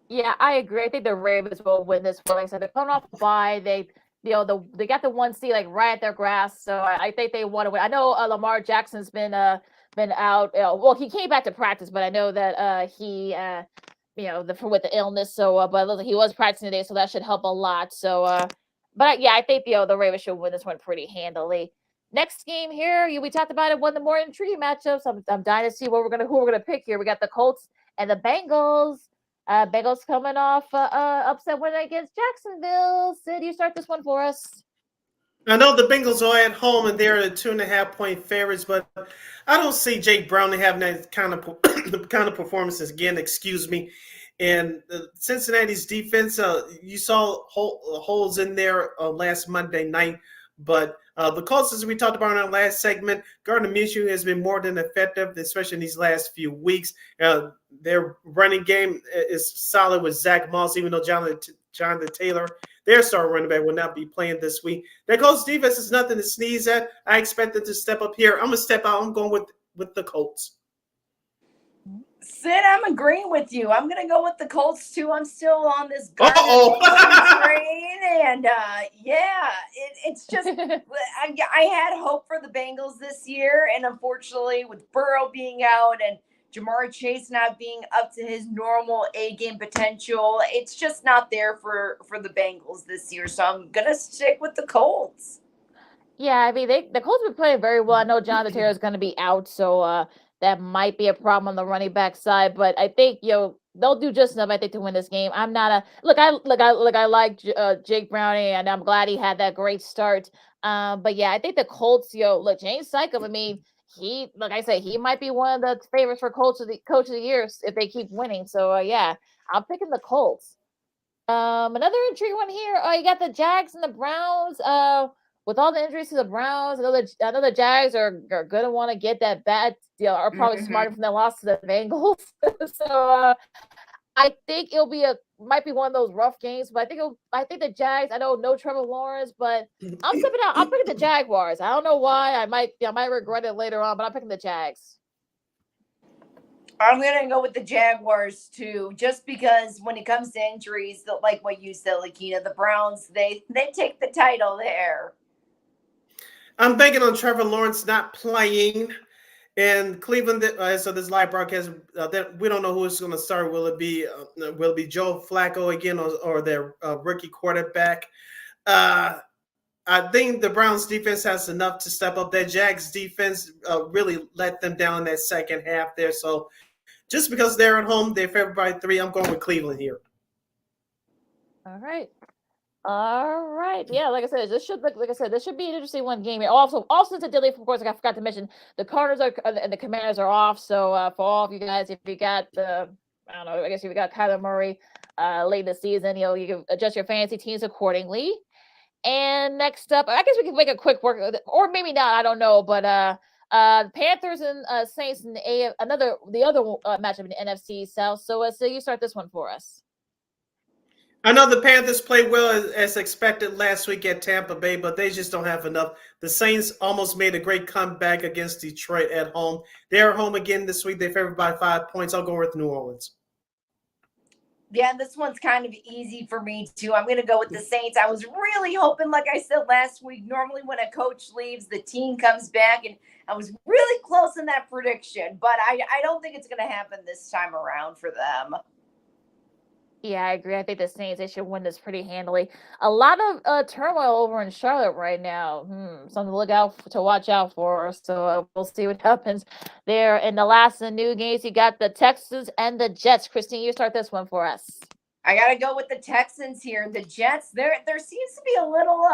S2: Yeah, I agree. I think the Ravens will win this one. Like I said, they're coming off a bye. They got the 1 seed like right at their grasp. So I think they want to win. I know Lamar Jackson's been out. Well, he came back to practice, but I know that he with the illness. So, but he was practicing today, so that should help a lot. So, but yeah, I think the Ravens should win this one pretty handily. Next game here, we talked about it. One of the more intriguing matchups. I'm dying to see who we're gonna pick here. We got the Colts and the Bengals. Bengals coming off upset win against Jacksonville. Sid, you start this one for us.
S1: I know the Bengals are at home and they're the 2.5-point favorites, but I don't see Jake Browning having that kind of performances again. Excuse me. And Cincinnati's defense, you saw holes in there last Monday night. But the Colts, as we talked about in our last segment, Gardner Minshew has been more than effective, especially in these last few weeks. Their running game is solid with Zach Moss, even though Jonathan Taylor, their star running back, will not be playing this week. Their Colts defense is nothing to sneeze at. I expect them to step up here. I'm going to step out. I'm going with the Colts.
S17: Sid, I'm agreeing with you. I'm going to go with the Colts, too. I'm still on this Gardner train. And, it's just I had hope for the Bengals this year. And, unfortunately, with Burrow being out and Jamar Chase not being up to his normal A-game potential, it's just not there for the Bengals this year. So I'm going to stick with the Colts.
S2: Yeah, I mean, the Colts have been playing very well. I know Jonathan Taylor is going to be out, so that might be a problem on the running back side. But I think they'll do just enough, I think, to win this game. I'm not I like Jake Browning, and I'm glad he had that great start. But yeah, I think the Colts, James Sycom, I mean, he might be one of the favorites for coach of the year if they keep winning. So yeah, I'm picking the Colts. Another injury one here. You got the Jags and the Browns. With all the injuries to the Browns, I know the Jags are gonna want to get that bad. Are probably smarter from their loss to the Bengals. So I think might be one of those rough games. But I think the Jags. I know no Trevor Lawrence, but I'm stepping out. I'm picking the Jaguars. I don't know why. I might regret it later on, but I'm picking the Jags.
S17: I'm going to go with the Jaguars, too, just because when it comes to injuries, like what you said, Lakina, the Browns, they take the title there.
S1: I'm banking on Trevor Lawrence not playing. And Cleveland, so this live broadcast, we don't know who is going to start. Will it be Joe Flacco again or their rookie quarterback? I think the Browns defense has enough to step up. That Jags defense really let them down in that second half there. So just because they're at home, they're favored by 3. I'm going with Cleveland here.
S2: All right. Yeah, like I said, this should be an interesting one game. Also incidentally, of course, I forgot to mention the Cardinals and the Commanders are off. So for all of you guys, if you got I guess if you got Kyler Murray late in the season, you can adjust your fantasy teams accordingly. And next up, I guess we can make a quick work, or maybe not. I don't know, but Panthers and Saints in the other matchup in the NFC South. So you start this one for us.
S1: I know the Panthers played well as expected last week at Tampa Bay, but they just don't have enough. The Saints almost made a great comeback against Detroit at home. They're home again this week. They're favored by 5 points. I'll go with New Orleans.
S17: Yeah, this one's kind of easy for me, too. I'm going to go with the Saints. I was really hoping, like I said last week, normally when a coach leaves, the team comes back, and I was really close in that prediction, but I don't think it's going to happen this time around for them.
S2: Yeah, I agree. I think the Saints, they should win this pretty handily. A lot of turmoil over in Charlotte right now. Something to watch out for. So we'll see what happens there. In the last of the new games, you got the Texans and the Jets. Christine, you start this one for us.
S17: I got to go with the Texans here. The Jets, there seems to be a little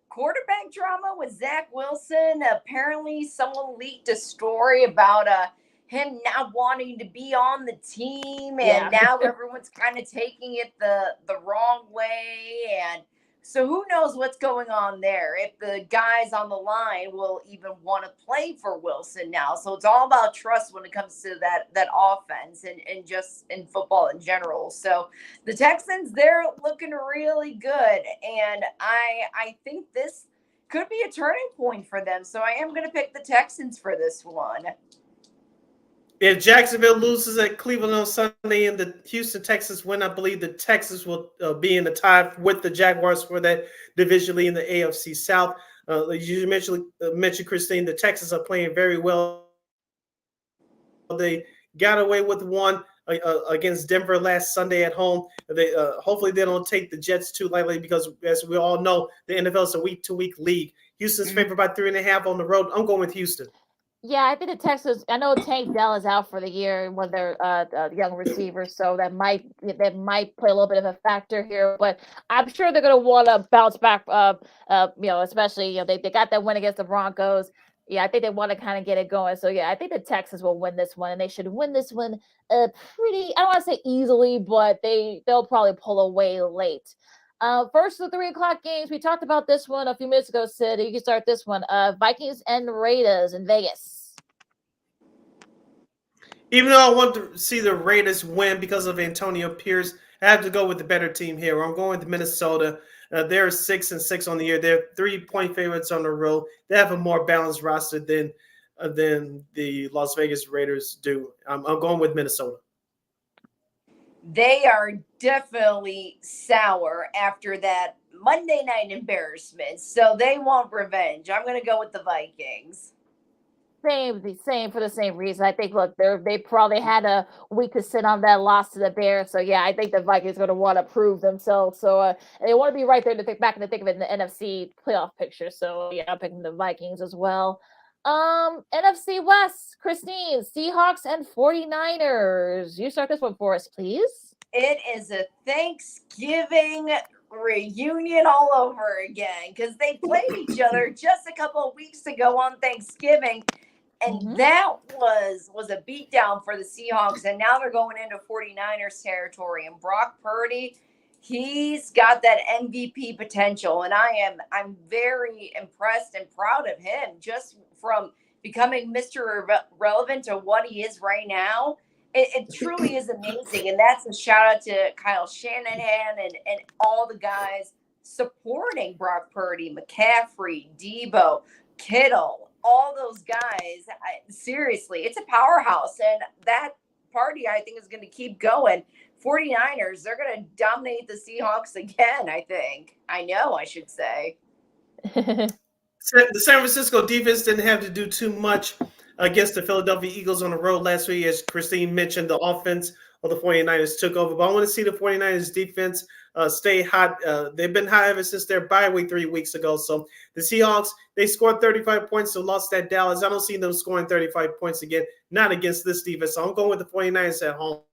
S17: quarterback drama with Zach Wilson. Apparently, someone leaked a story about him not wanting to be on the team, and now everyone's kind of taking it the wrong way, and so who knows what's going on there, if the guys on the line will even want to play for Wilson now. So it's all about trust when it comes to that offense and just in football in general. So the Texans, they're looking really good, and I think this could be a turning point for them. So I am going to pick the Texans for this one.
S1: If Jacksonville loses at Cleveland on Sunday and the Houston Texans win, I believe the Texans will be in the tie with the Jaguars for that division lead in the AFC South. You mentioned, Christine, the Texans are playing very well. They got away with one against Denver last Sunday at home. They hopefully they don't take the Jets too lightly because, as we all know, the NFL is a week-to-week league. Houston's favored by 3.5 on the road. I'm going with Houston.
S2: Yeah, I think the Texans. I know Tank Dell is out for the year, one of their young receivers, so that might play a little bit of a factor here. But I'm sure they're going to want to bounce back. Especially they got that win against the Broncos. Yeah, I think they want to kind of get it going. So yeah, I think the Texans will win this one, and they should win this one pretty. I don't want to say easily, but they'll probably pull away late. First of the 3 o'clock games, we talked about this one a few minutes ago, Sid. You can start this one. Vikings and Raiders in Vegas.
S1: Even though I want to see the Raiders win because of Antonio Pierce, I have to go with the better team here. I'm going with Minnesota. They're 6-6 on the year. They're 3-point favorites on the road. They have a more balanced roster than the Las Vegas Raiders do. I'm going with Minnesota.
S17: They are definitely sour after that Monday night embarrassment, so they want revenge. I'm going to go with the Vikings.
S2: Same for the same reason. I think, look, they probably had a week to sit on that loss to the Bears. So, yeah, I think the Vikings are going to want to prove themselves. So, they want to be right there to think back in the thick of it in the NFC playoff picture. So, yeah, I'm picking the Vikings as well. NFC West, Christine, Seahawks and 49ers. You start this one for us, please.
S17: It is a Thanksgiving reunion all over again because they played each other just a couple of weeks ago on Thanksgiving. And that was a beatdown for the Seahawks. And now they're going into 49ers territory. And Brock Purdy, He's got that MVP potential, and I'm very impressed and proud of him just from becoming Mr. Relevant to what he is right now. It truly is amazing, and that's a shout out to Kyle Shanahan and all the guys supporting Brock Purdy, McCaffrey, Debo, Kittle, all those guys. Seriously, it's a powerhouse, and that party I think is going to keep going. 49ers, they're going to dominate the Seahawks again, I think. I should say.
S1: The San Francisco defense didn't have to do too much against the Philadelphia Eagles on the road last week. As Christine mentioned, the offense of the 49ers took over. But I want to see the 49ers defense stay hot. They've been hot ever since their bye week 3 weeks ago. So the Seahawks, they scored 35 points, so lost at Dallas. I don't see them scoring 35 points again, not against this defense. So I'm going with the 49ers at home.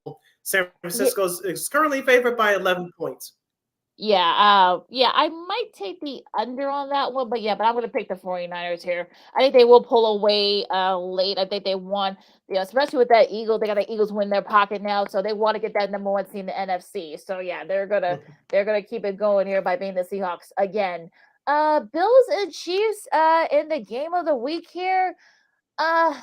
S1: San Francisco is currently favored by 11 points.
S2: Yeah, I might take the under on that one, but I'm going to pick the 49ers here. I think they will pull away late. I think they won, especially with that Eagles. They got the Eagles win in their pocket now, so they want to get that number one seed in the NFC. So they're gonna keep it going here by being the Seahawks again. Bills and Chiefs in the game of the week here.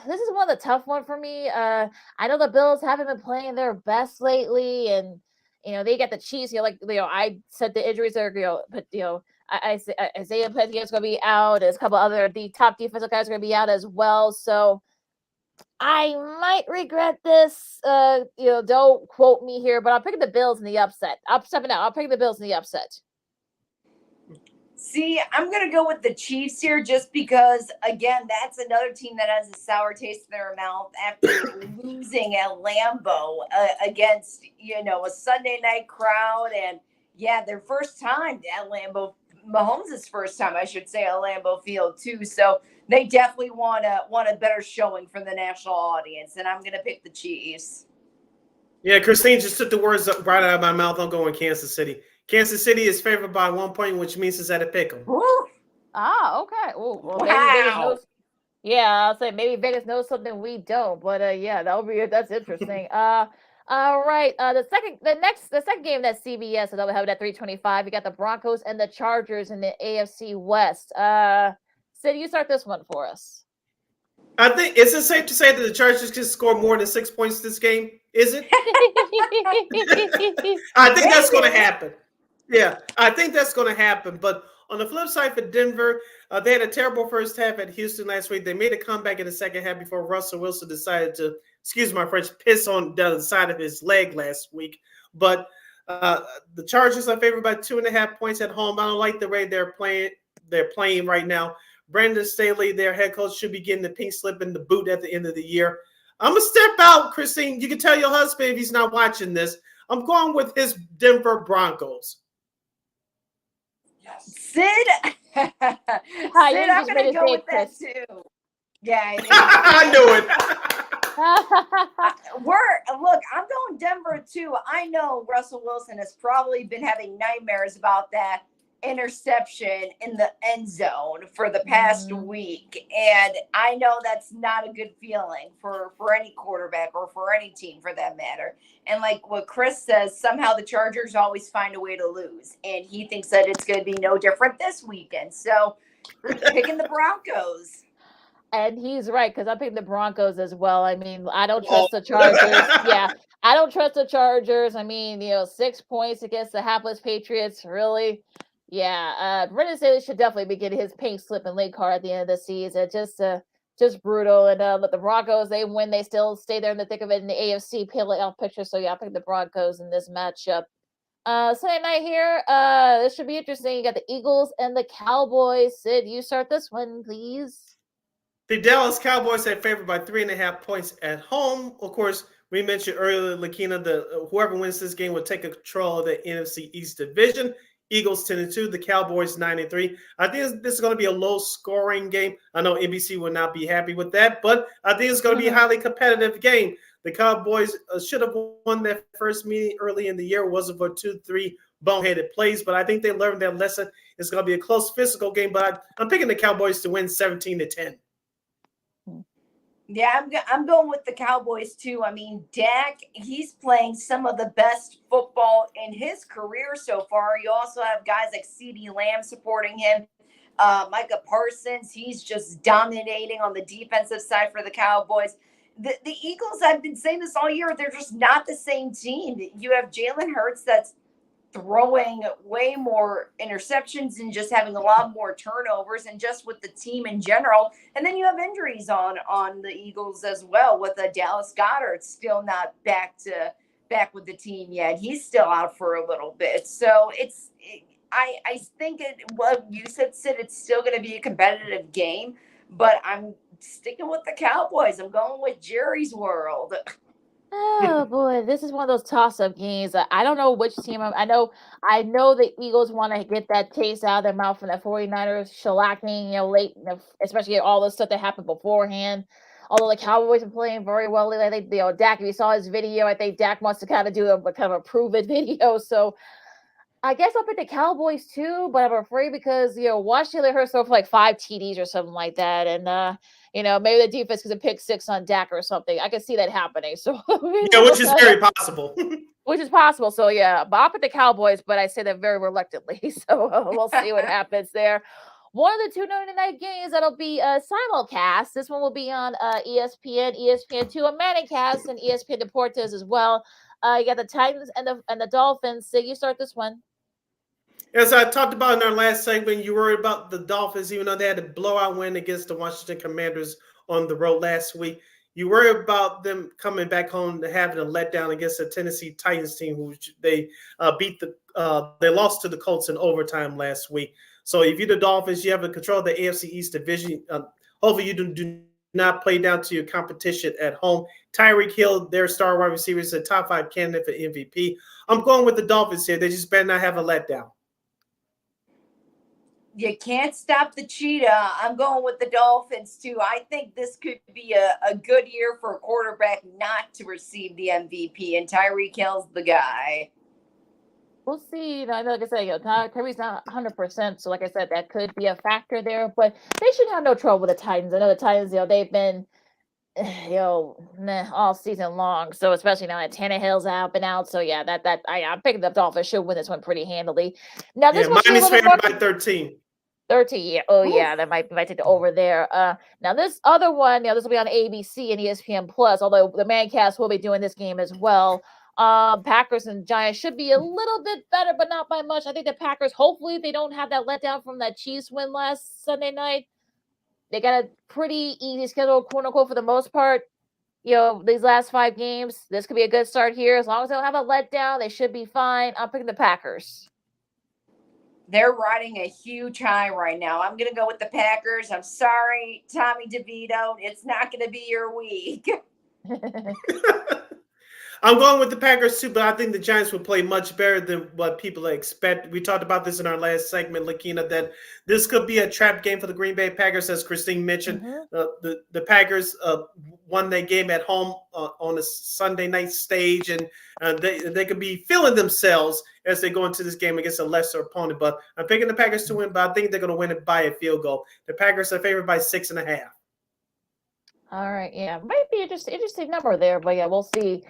S2: This is one of the tough one for me. I know the Bills haven't been playing their best lately, and they got the Chiefs. I said the injuries are, but Isaiah Pacheco is going to be out. There's a couple other top defensive guys are going to be out as well. So I might regret this. Don't quote me here, but I'm picking the Bills in the upset. I'm stepping out. I'll pick the Bills in the upset.
S17: See, I'm going to go with the Chiefs here just because, again, that's another team that has a sour taste in their mouth after losing at Lambeau against, a Sunday night crowd. And, their first time at Lambeau, Mahomes' first time, I should say, at Lambeau Field, too. So they definitely want a better showing from the national audience, and I'm going to pick the Chiefs.
S1: Yeah, Christine just took the words right out of my mouth. I'm going Kansas City. Kansas City is favored by 1 point, which means it's at a pick 'em.
S2: Ah, okay. Ooh, well,
S17: wow.
S2: I'll say maybe Vegas knows something we don't, but that's interesting. All right. The second game that's CBS, so that we have it at 3:25. You got the Broncos and the Chargers in the AFC West. Sid, you start this one for us.
S1: I think, is it safe to say that the Chargers can score more than 6 points this game? Is it? I think that's going to happen. Yeah, I think that's going to happen. But on the flip side for Denver, they had a terrible first half at Houston last week. They made a comeback in the second half before Russell Wilson decided to, excuse my French, piss on the side of his leg last week. But the Chargers are favored by 2.5 points at home. I don't like the way they're playing right now. Brandon Staley, their head coach, should be getting the pink slip and the boot at the end of the year. I'm going to step out, Christine. You can tell your husband if he's not watching this. I'm going with his Denver Broncos.
S17: Sid, I'm going to go with that too. Yeah,
S1: I knew it.
S17: Look, I'm going Denver too. I know Russell Wilson has probably been having nightmares about that interception in the end zone for the past week, and I know that's not a good feeling for any quarterback or for any team for that matter. And like what Chris says, somehow the Chargers always find a way to lose, and he thinks that it's going to be no different this weekend. So picking the Broncos.
S2: And he's right, because I'm picking the Broncos as well. I mean, I don't trust the Chargers. I don't trust the Chargers. I mean, 6 points against the hapless Patriots, really? Brendan Staley should definitely be getting his pink slip and late card at the end of the season. Just brutal. And but the Broncos, they win. They still stay there in the thick of it in the AFC playoff picture. So I pick the Broncos in this matchup. Sunday night here. This should be interesting. You got the Eagles and the Cowboys. Sid, you start this one, please.
S1: The Dallas Cowboys are favored by 3.5 points at home. Of course, we mentioned earlier, Lakina, whoever wins this game will take control of the NFC East Division. Eagles 10-2, the Cowboys 9-3. I think this is going to be a low-scoring game. I know NBC will not be happy with that, but I think it's going to be a highly competitive game. The Cowboys should have won their first meeting early in the year. It wasn't for 2-3 boneheaded plays, but I think they learned their lesson. It's going to be a close physical game, but I'm picking the Cowboys to win 17-10.
S17: Yeah, I'm going with the Cowboys too. I mean, Dak, he's playing some of the best football in his career so far. You also have guys like CeeDee Lamb supporting him. Micah Parsons, he's just dominating on the defensive side for the Cowboys. The Eagles, I've been saying this all year, they're just not the same team. You have Jalen Hurts that's throwing way more interceptions and just having a lot more turnovers, and just with the team in general. And then you have injuries on the Eagles as well, with Dallas Goedert still not back with the team yet. He's still out for a little bit. So I think what you said, Sid, it's still going to be a competitive game, but I'm sticking with the Cowboys. I'm going with Jerry's world.
S2: Oh boy, this is one of those toss-up games. I don't know which team I know the Eagles want to get that taste out of their mouth from the 49ers shellacking, late, especially all the stuff that happened beforehand. Although the Cowboys are playing very well, I think Dak, if you saw his video, I think Dak wants to kind of do a kind of a prove-it video. So I guess I'll pick the Cowboys too, but I'm afraid because watch Jalen Hurts throw for like 5 TDs or something like that, and maybe the defense gets a pick 6 on Dak or something. I can see that happening. So
S1: yeah, which is very possible.
S2: Which is possible. So yeah, but I'll pick the Cowboys, but I say that very reluctantly. So we'll see what happens there. One of the 2 night games that'll be simulcast. This one will be on ESPN, ESPN2, and Manicast, and ESPN Deportes as well. You got the Titans and the Dolphins. So you start this one.
S1: As I talked about in our last segment, you worried about the Dolphins, even though they had a blowout win against the Washington Commanders on the road last week. You worry about them coming back home to having a letdown against the Tennessee Titans team, who they they lost to the Colts in overtime last week. So if you're the Dolphins, you have a control of the AFC East division. Hopefully you do not play down to your competition at home. Tyreek Hill, their star wide receiver, is a top 5 candidate for MVP. I'm going with the Dolphins here. They just better not have a letdown.
S17: You can't stop the cheetah. I'm going with the Dolphins too. I think this could be a good year for a quarterback not to receive the MVP, and Tyreek Hill's the guy.
S2: We'll see. Like I said, Tyreek's not 100%, so like I said, that could be a factor there. But they should have no trouble with the Titans. I know the Titans, they've been, all season long. So especially now that Tannehill's out. So yeah, I'm picking the Dolphins should win this one pretty handily. Now this one
S1: Miami's favored by 13.
S2: 13, yeah. Oh, yeah, that might take the over there. Now this other one, this will be on ABC and ESPN Plus, although the Mancast will be doing this game as well. Packers and Giants should be a little bit better, but not by much. I think the Packers, hopefully they don't have that letdown from that Chiefs win last Sunday night. They got a pretty easy schedule, quote unquote, for the most part. These last 5 games, this could be a good start here. As long as they don't have a letdown, they should be fine. I'm picking the Packers.
S17: They're riding a huge high right now. I'm going to go with the Packers. I'm sorry, Tommy DeVito. It's not going to be your week.
S1: I'm going with the Packers too, but I think the Giants will play much better than what people expect. We talked about this in our last segment, Lakina, that this could be a trap game for the Green Bay Packers, as Christine mentioned. Mm-hmm. The Packers won their game at home on a Sunday night stage, and they could be feeling themselves as they go into this game against a lesser opponent. But I'm picking the Packers to win, but I think they're going to win it by a field goal. The Packers are favored by 6.5.
S2: All right, yeah, might be interesting number there, but yeah, we'll see.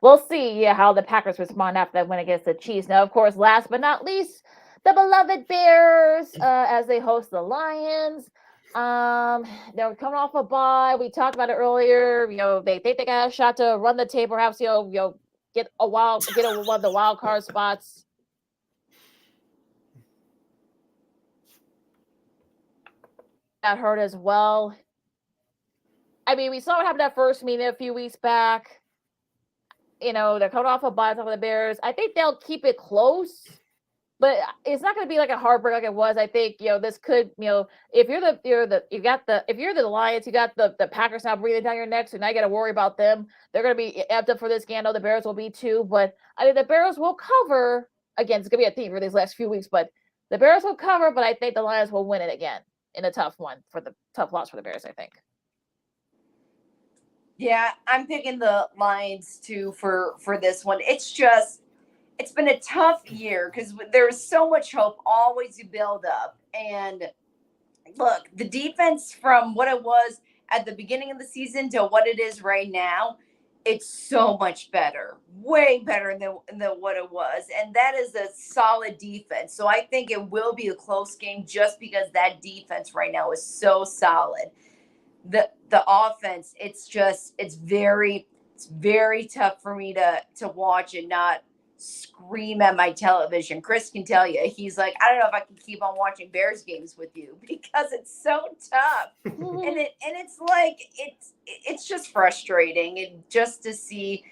S2: We'll see how the Packers respond after that win against the Chiefs. Now, of course, last but not least, the beloved Bears as they host the Lions. They're coming off a bye. We talked about it earlier. They think they got a shot to run the table, perhaps get one of the wild card spots. Got hurt as well. I mean, we saw what happened that first meeting a few weeks back. They're coming off a bye on the Bears. I think they'll keep it close, but it's not going to be like a heartbreak like it was. I think this could if you're the Lions, you got the Packers now breathing down your neck, so now you got to worry about them. They're going to be amped up for this game. I know the Bears will be too, but I think the Bears will cover. Again, it's going to be a theme for these last few weeks, but the Bears will cover. But I think the Lions will win it again in a tough loss for the Bears. I think.
S17: Yeah, I'm picking the Lions too for this one. It's been a tough year because there's so much hope always you build up. And look, the defense from what it was at the beginning of the season to what it is right now, it's so much better, way better than what it was. And that is a solid defense. So I think it will be a close game just because that defense right now is so solid. The offense, it's very tough for me to watch and not scream at my television. Chris can tell you, he's like, I don't know if I can keep on watching Bears games with you because it's so tough. and it's like it's just frustrating, and just to see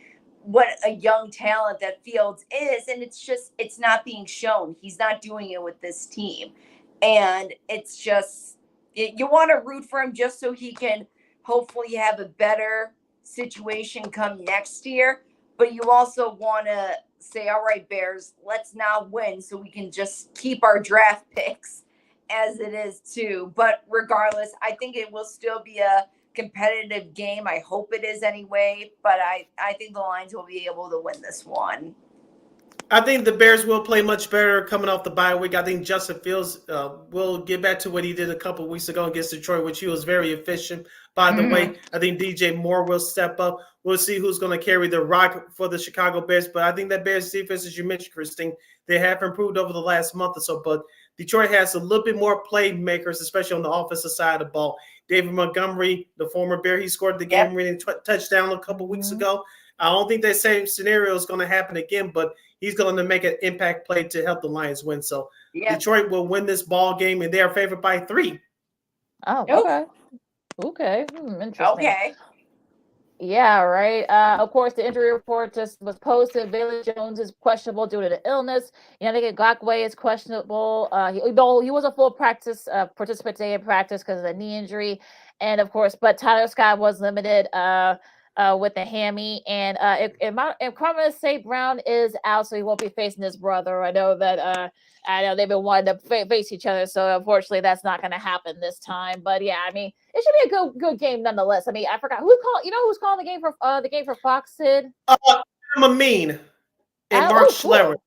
S17: what a young talent that Fields is, and it's not being shown. He's not doing it with this team, and it's just you want to root for him just so he can hopefully have a better situation come next year. But you also want to say, all right, Bears, let's now win so we can just keep our draft picks as it is too. But regardless, I think it will still be a competitive game. I hope it is anyway, but I think the Lions will be able to win this one.
S1: I think the Bears will play much better coming off the bye week. I think Justin Fields will get back to what he did a couple weeks ago against Detroit, which he was very efficient. By the way, I think DJ Moore will step up. We'll see who's going to carry the rock for the Chicago Bears. But I think that Bears defense, as you mentioned, Christine, they have improved over the last month or so. But Detroit has a little bit more playmakers, especially on the offensive side of the ball. David Montgomery, the former Bear, he scored the game-winning touchdown a couple weeks ago. I don't think that same scenario is going to happen again, but he's going to make an impact play to help the Lions win. So Detroit will win this ball game, and they are favored by 3.
S2: Oh, okay. Okay. Interesting.
S17: Okay.
S2: Yeah, right. Of course, the injury report just was posted. Bailey Jones is questionable due to the illness. Yannick Ngakoue is questionable. He was a full practice participant today in practice because of the knee injury. And of course, but Tyler Scott was limited with the hammy. And Carmen St. Brown is out, so he won't be facing his brother. I know they've been wanting to face each other, so unfortunately that's not going to happen this time. But yeah, I mean, it should be a good game nonetheless. I mean, I forgot who's calling the game for Fox, Sid?
S1: Adam Amin and Mark Schlereth.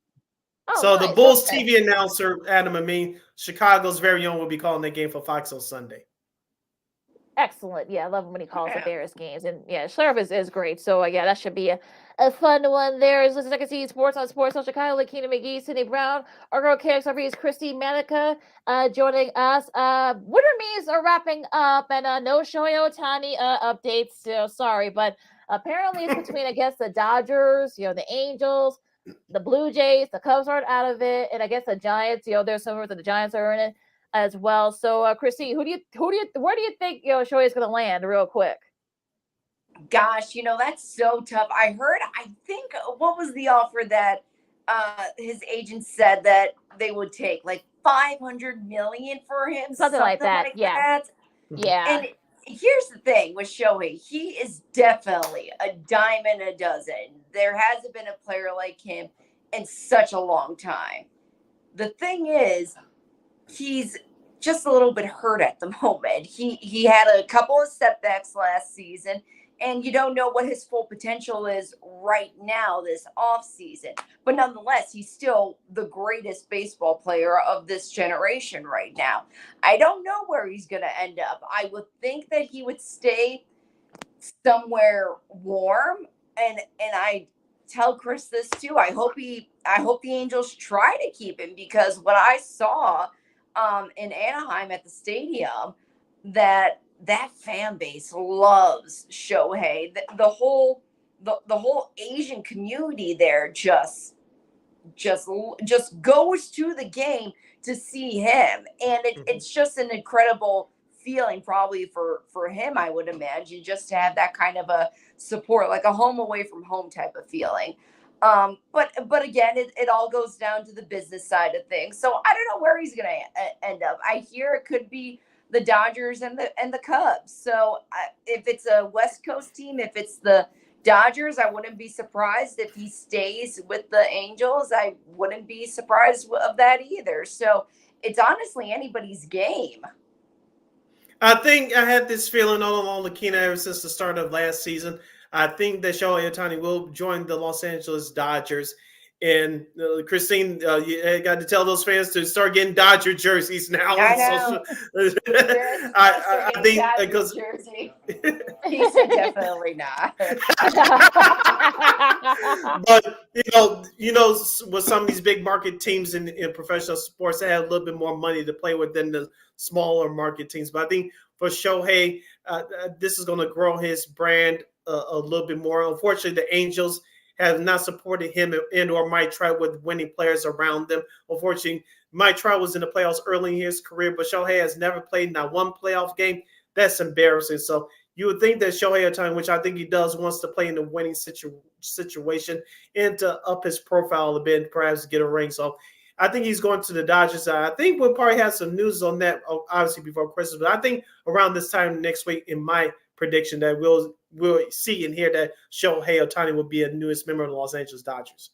S1: So nice. The Bulls TV announcer, Adam Amin, Chicago's very own, will be calling the game for Fox on Sunday.
S2: Excellent. Yeah, I love him when he calls the Bears games. And yeah, Schlereth is great. So yeah, that should be a fun one there. As I can see Sports on Chicago, Lakina McGee, Sydney Brown, our girl KXRB's Christy Manica joining us. Winter meetings are wrapping up, and no Shohei Ohtani updates. So sorry, but apparently it's between, I guess, the Dodgers, the Angels, the Blue Jays, the Cubs aren't out of it, and I guess the Giants. There's some rumors that the Giants are in it as well. So, Christy, where do you think Shohei is going to land real quick?
S17: Gosh, that's so tough. I think what was the offer that his agent said that they would take, like $500 million for him,
S2: something like that. Yeah.
S17: And here's the thing with Shohei, he is definitely a dime in a dozen. There hasn't been a player like him in such a long time. The thing is, he's just a little bit hurt at the moment. He had a couple of setbacks last season, and you don't know what his full potential is right now this offseason. But nonetheless, he's still the greatest baseball player of this generation right now. I don't know where he's going to end up. I would think that he would stay somewhere warm, and I tell Chris this too. I hope the Angels try to keep him, because what I saw in Anaheim at the stadium, that fan base loves Shohei. The whole Asian community there just goes to the game to see him, and it's just an incredible feeling, probably for him, I would imagine, just to have that kind of a support, like a home away from home type of feeling. But again, it all goes down to the business side of things. So I don't know where he's going to end up. I hear it could be the Dodgers and the Cubs. So if it's a West Coast team, if it's the Dodgers, I wouldn't be surprised. If he stays with the Angels, I wouldn't be surprised of that either. So it's honestly anybody's game.
S1: I think I had this feeling all along, Lakina, ever since the start of last season. I think that Shohei Ohtani will join the Los Angeles Dodgers. And Christine, you got to tell those fans to start getting Dodger jerseys now.
S17: I know.
S1: I think because
S17: jersey. He said definitely not.
S1: But with some of these big market teams in professional sports, they have a little bit more money to play with than the smaller market teams. But I think for Shohei, this is going to grow his brand a little bit more. Unfortunately, the Angels have not supported him and or Mike Trout with winning players around them. Unfortunately, Mike Trout was in the playoffs early in his career, but Shohei has never played not one playoff game. That's embarrassing. So you would think that Shohei Ohtani, which I think he does, wants to play in a winning situation and to up his profile a bit, perhaps get a ring. So I think he's going to the Dodgers. I think we'll probably have some news on that, obviously, before Christmas. But I think around this time next week, in my prediction, that we'll see and hear that Shohei Ohtani will be a newest member of the Los Angeles Dodgers.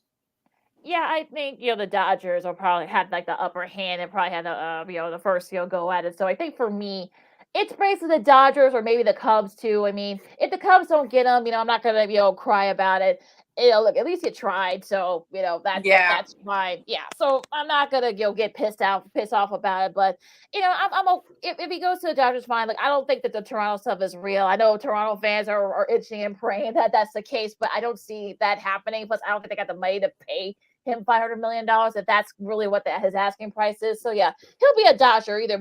S2: Yeah, I think the Dodgers will probably have like the upper hand and probably have the the first go at it. So I think for me, it's basically the Dodgers or maybe the Cubs too. I mean, if the Cubs don't get them, I'm not gonna cry about it. Look, at least you tried, so that's fine. Yeah, so I'm not gonna get pissed off about it. But I'm if he goes to the Dodgers, fine. Like I don't think that the Toronto stuff is real. I know Toronto fans are itching and praying that that's the case, but I don't see that happening. Plus, I don't think they got the money to pay him $500 million if that's really what his asking price is. So yeah, he'll be a Dodger either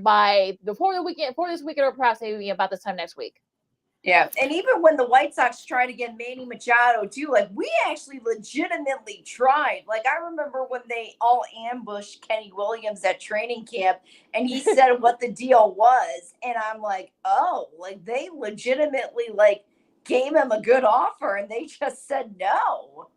S2: before this weekend, or perhaps maybe about this time next week.
S17: Yeah, and even when the White Sox tried to get Manny Machado too, like we actually legitimately tried. Like I remember when they all ambushed Kenny Williams at training camp, and he said what the deal was, and I'm like, oh, like they legitimately gave him a good offer, and they just said no.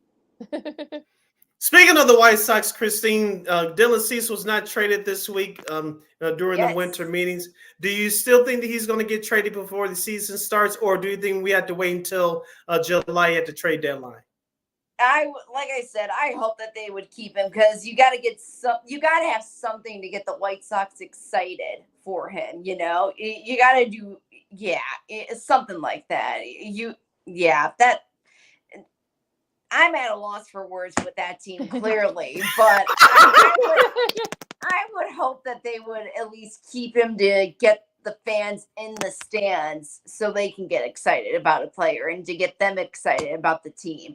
S1: Speaking of the White Sox, Christine, Dylan Cease was not traded this week during the winter meetings. Do you still think that he's going to get traded before the season starts, or do you think we have to wait until July at the trade deadline?
S17: Like I said, I hope that they would keep him because you got to have something to get the White Sox excited for him. You got to do, something like that. I'm at a loss for words with that team, clearly, but I would hope that they would at least keep him to get the fans in the stands so they can get excited about a player and to get them excited about the team.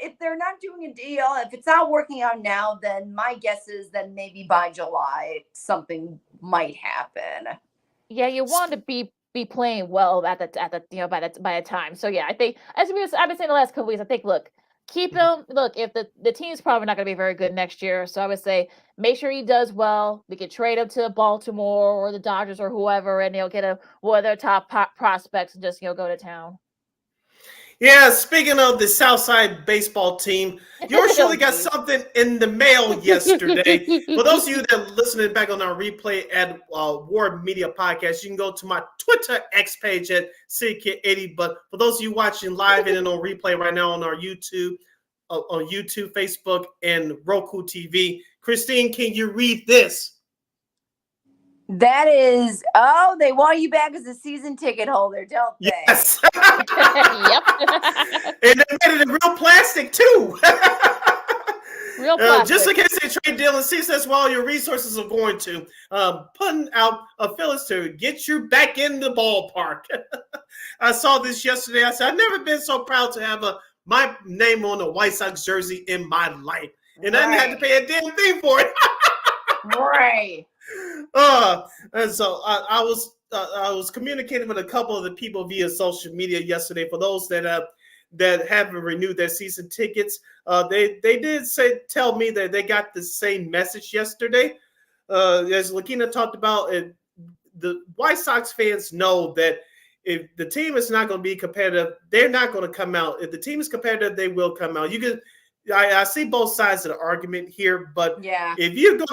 S17: If they're not doing a deal, if it's not working out now, then my guess is that maybe by July something might happen.
S2: Yeah, you want to be playing well at the by the time. So yeah, I think I've been saying the last couple weeks, I think keep him. Look, if the team's probably not going to be very good next year, so I would say make sure he does well. We could trade him to Baltimore or the Dodgers or whoever, and they'll get one of their top prospects and just go to town.
S1: Yeah, speaking of the Southside baseball team, yours surely got something in the mail yesterday. For those of you that are listening back on our replay at Ward Media Podcast, you can go to my Twitter X page at CityKid80. But for those of you watching live and on replay right now on our YouTube, Facebook, and Roku TV, Christine, can you read this?
S17: That is, they want you back as a season ticket holder, don't they?
S1: Yes.
S2: Yep.
S1: And they made it in real plastic, too.
S2: Real plastic.
S1: Just in case they trade Dylan Cease, that's where all your resources are going to. Putting out a Phyllis to get you back in the ballpark. I saw this yesterday. I said, I've never been so proud to have my name on a White Sox jersey in my life. And I didn't have to pay a damn thing for it.
S17: Right.
S1: And so I was communicating with a couple of the people via social media yesterday. For those that haven't renewed their season tickets, they did tell me that they got the same message yesterday. As Lakina talked about, the White Sox fans know that if the team is not going to be competitive, they're not going to come out. If the team is competitive, they will come out. I see both sides of the argument here, but if you go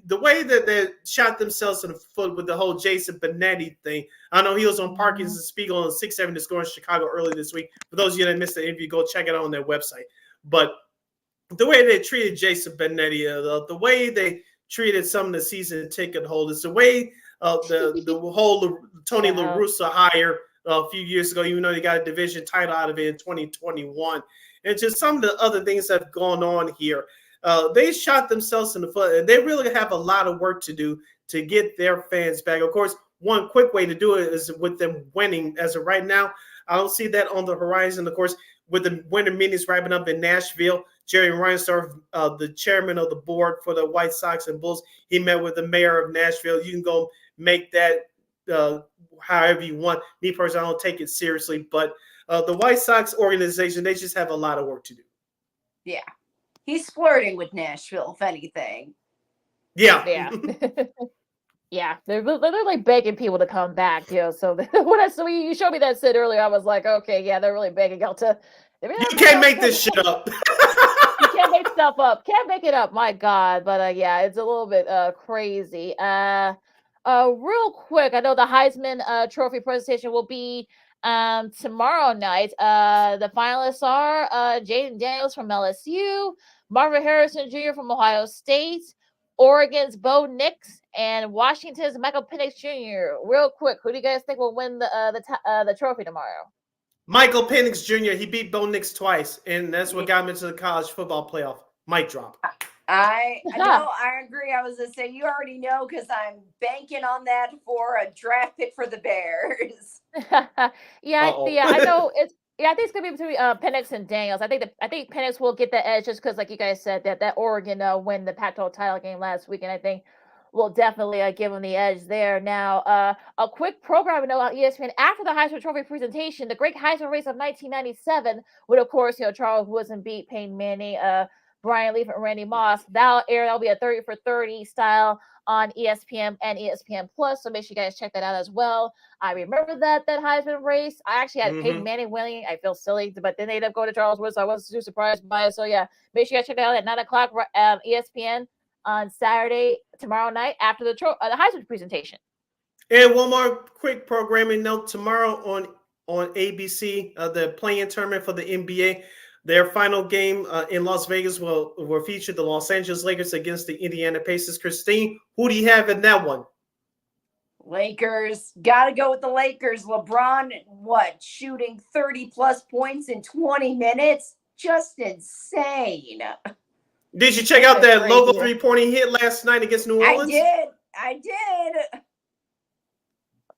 S1: the way that they shot themselves in the foot with the whole Jason Benetti thing, I know he was on Parkins and Spiegel on 670 to Score in Chicago earlier this week. For those of you that missed the interview, go check it out on their website. But the way they treated Jason Benetti, the way they treated some of the season ticket holders, the way the whole Tony La Russa hire a few years ago, even though they got a division title out of it in 2021. and just some of the other things that have gone on here. They shot themselves in the foot, and they really have a lot of work to do to get their fans back. Of course, one quick way to do it is with them winning. As of right now, I don't see that on the horizon. Of course, with the winter meetings wrapping up in Nashville, Jerry Reinsdorf, the chairman of the board for the White Sox and Bulls, he met with the mayor of Nashville. You can go make that however you want. Me personally, I don't take it seriously, but the White Sox organization, they just have a lot of work to do.
S17: Yeah. He's flirting with Nashville, if anything.
S1: Yeah.
S2: Yeah, they're like begging people to come back, So when you showed me that Sid earlier, I was like, okay, yeah, they're really begging y'all to.
S1: You can't make this shit up.
S2: You can't make stuff up. Can't make it up. My God, but yeah, it's a little bit crazy. Real quick, I know the Heisman Trophy presentation will be tomorrow night. The finalists are Jaden Daniels from LSU, Marvin Harrison Jr. from Ohio State, Oregon's Bo Nix, and Washington's Michael Penix Jr. Real quick, who do you guys think will win the trophy tomorrow?
S1: Michael Penix Jr. He beat Bo Nix twice, and that's what got him into the college football playoff. Mic drop.
S17: I agree. I was gonna say you already know because I'm banking on that for a draft pick for the Bears.
S2: Yeah, I know it's. Yeah, I think it's gonna be between Penix and Daniels. I think Penix will get the edge just because, like you guys said, that Oregon win the Pac-12 title game last week, and I think will definitely give him the edge there. Now, a quick program note on ESPN after the Heisman Trophy presentation, the great Heisman race of 1997, with of course Charles Woods and beat Peyton Manning, Brian Leaf and Randy Moss. That'll be a 30 for 30 style on ESPN and ESPN Plus. So make sure you guys check that out as well. I remember that Heisman race. I actually had Peyton Manning winning. I feel silly, but then they ended up going to Charles Woods, so I wasn't too surprised by it. So yeah, make sure you guys check that out at 9:00 ESPN on Saturday, tomorrow night after the Heisman presentation.
S1: And one more quick programming note: tomorrow on ABC, the play-in tournament for the NBA. Their final game in Las Vegas will feature the Los Angeles Lakers against the Indiana Pacers. Christine, who do you have in that one?
S17: Lakers. Got to go with the Lakers. LeBron, shooting 30-plus points in 20 minutes? Just insane.
S1: Did you check out that logo three-pointer hit last night against New Orleans?
S17: I did.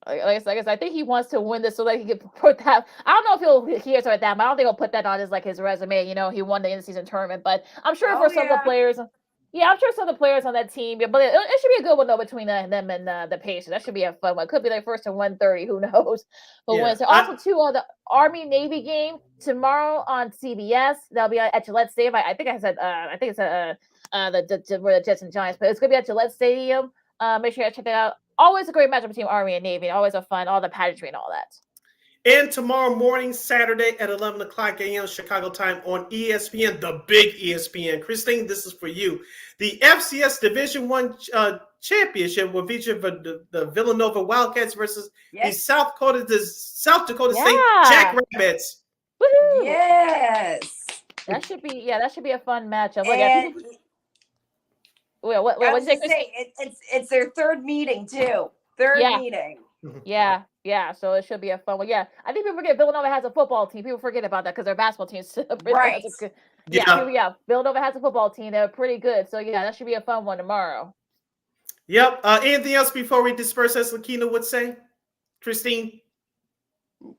S2: Like I guess I think he wants to win this so that he can put that. I don't know if he'll that, but I don't think he'll put that on his resume. He won the in-season tournament, but I'm sure for some of the players, I'm sure some of the players on that team. But it should be a good one though between them and the Pacers. That should be a fun one. Could be their first to 130. Who knows? But Wednesday. Also, too, the Army Navy game tomorrow on CBS. That'll be at Gillette Stadium. I think it's where the Jets and Giants, but it's gonna be at Gillette Stadium. Make sure you check that out. Always a great matchup between Army and Navy. Always a fun, all the pageantry and all that.
S1: And tomorrow morning, Saturday at 11:00 a.m. Chicago time on ESPN, the big ESPN. Christine, this is for you. The FCS Division I championship will feature the Villanova Wildcats versus the South Dakota State Jackrabbits.
S2: Woohoo!
S17: Yes.
S2: That should be a fun matchup.
S17: It's their third meeting too. Meeting.
S2: Yeah. So it should be a fun one. Yeah, I think people forget Villanova has a football team. People forget about that because their basketball team is
S17: right.
S2: Villanova has a football team. They're pretty good. So yeah, that should be a fun one tomorrow.
S1: Yep. Anything else before we disperse, as Lakina would say, Christine?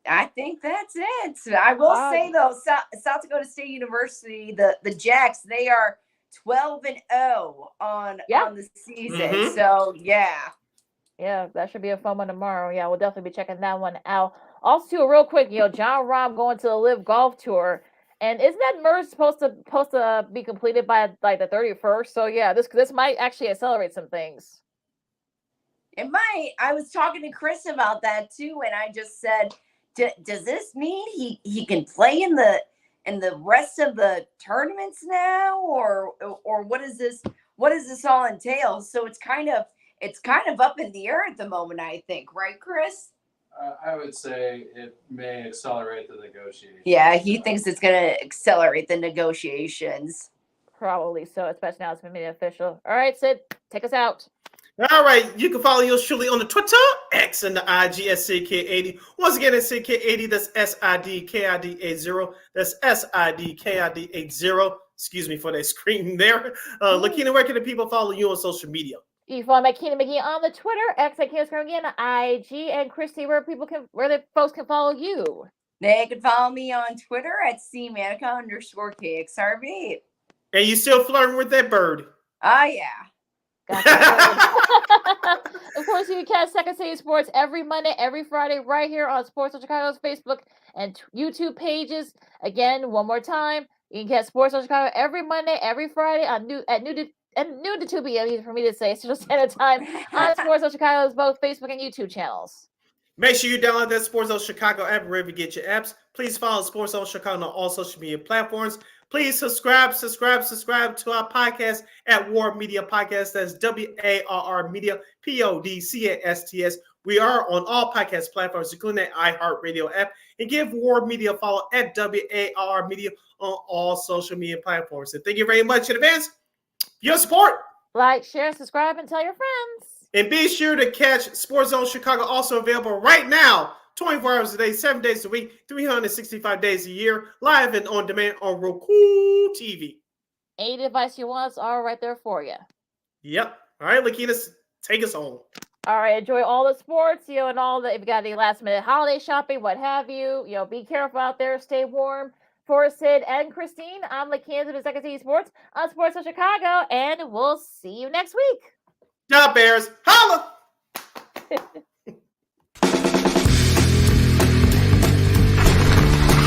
S17: I think that's it. I will say though, South Dakota State University, the Jacks, they are 12-0 on the season. So
S2: yeah, that should be a fun one tomorrow. Yeah, we'll definitely be checking that one out. Also, real quick, John Rahm going to the Live Golf Tour, and isn't that merge supposed to be completed by like the 31st? So yeah, this might actually accelerate some things.
S17: It might. I was talking to Chris about that too, and I just said, does this mean he can play in the rest of the tournaments now, or what is this all entail? So it's kind of up in the air at the moment, I think, right, Chris?
S18: I would say it may accelerate the negotiations.
S17: Yeah, he thinks it's going to accelerate the negotiations.
S2: Probably so, especially now it's been made official. All right, Sid, take us out.
S1: All right, you can follow yours truly on the Twitter X and the IG at SidKid80. Once again, it's SidKid80. That's SIDKID80. That's SIDKID80. Excuse me for that scream there. Lakina, where can the people follow you on social media?
S2: You can follow Makina McGee on the Twitter, X at KXRB, on IG, and Christy, where the folks can follow you.
S17: They can follow me on Twitter at @CManica_KXRB.
S1: And you still flirting with that bird?
S17: Oh, yeah.
S2: Of course, you can catch Second City Sports every Monday, every Friday, right here on Sports of Chicago's Facebook and YouTube pages. Again, one more time, you can catch Sports of Chicago every Monday, every Friday at noon to 2 p.m. Easy for me to say, Central Standard Time on Sports of Chicago's both Facebook and YouTube channels.
S1: Make sure you download that Sports Zone Chicago app wherever you get your apps. Please follow Sports Zone Chicago on all social media platforms. Please subscribe to our podcast at War Media Podcast. That's WARR Media, PODCASTS. We are on all podcast platforms, including the iHeartRadio app. And give War Media a follow at WARR Media on all social media platforms. And thank you very much in advance for your support.
S2: Like, share, subscribe, and tell your friends.
S1: And be sure to catch Sports Zone Chicago, also available right now, 24 hours a day, 7 days a week, 365 days a year, live and on demand on Roku TV.
S2: Any device you want, it's all right there for you.
S1: Yep. All right, Lakina, take us home.
S2: All right, enjoy all the sports, and all the, if you got any last minute holiday shopping, what have you, be careful out there, stay warm. For Sid and Christine, I'm Lakina of Second City Sports on Sports of Chicago, and we'll see you next week.
S1: Bears, holla!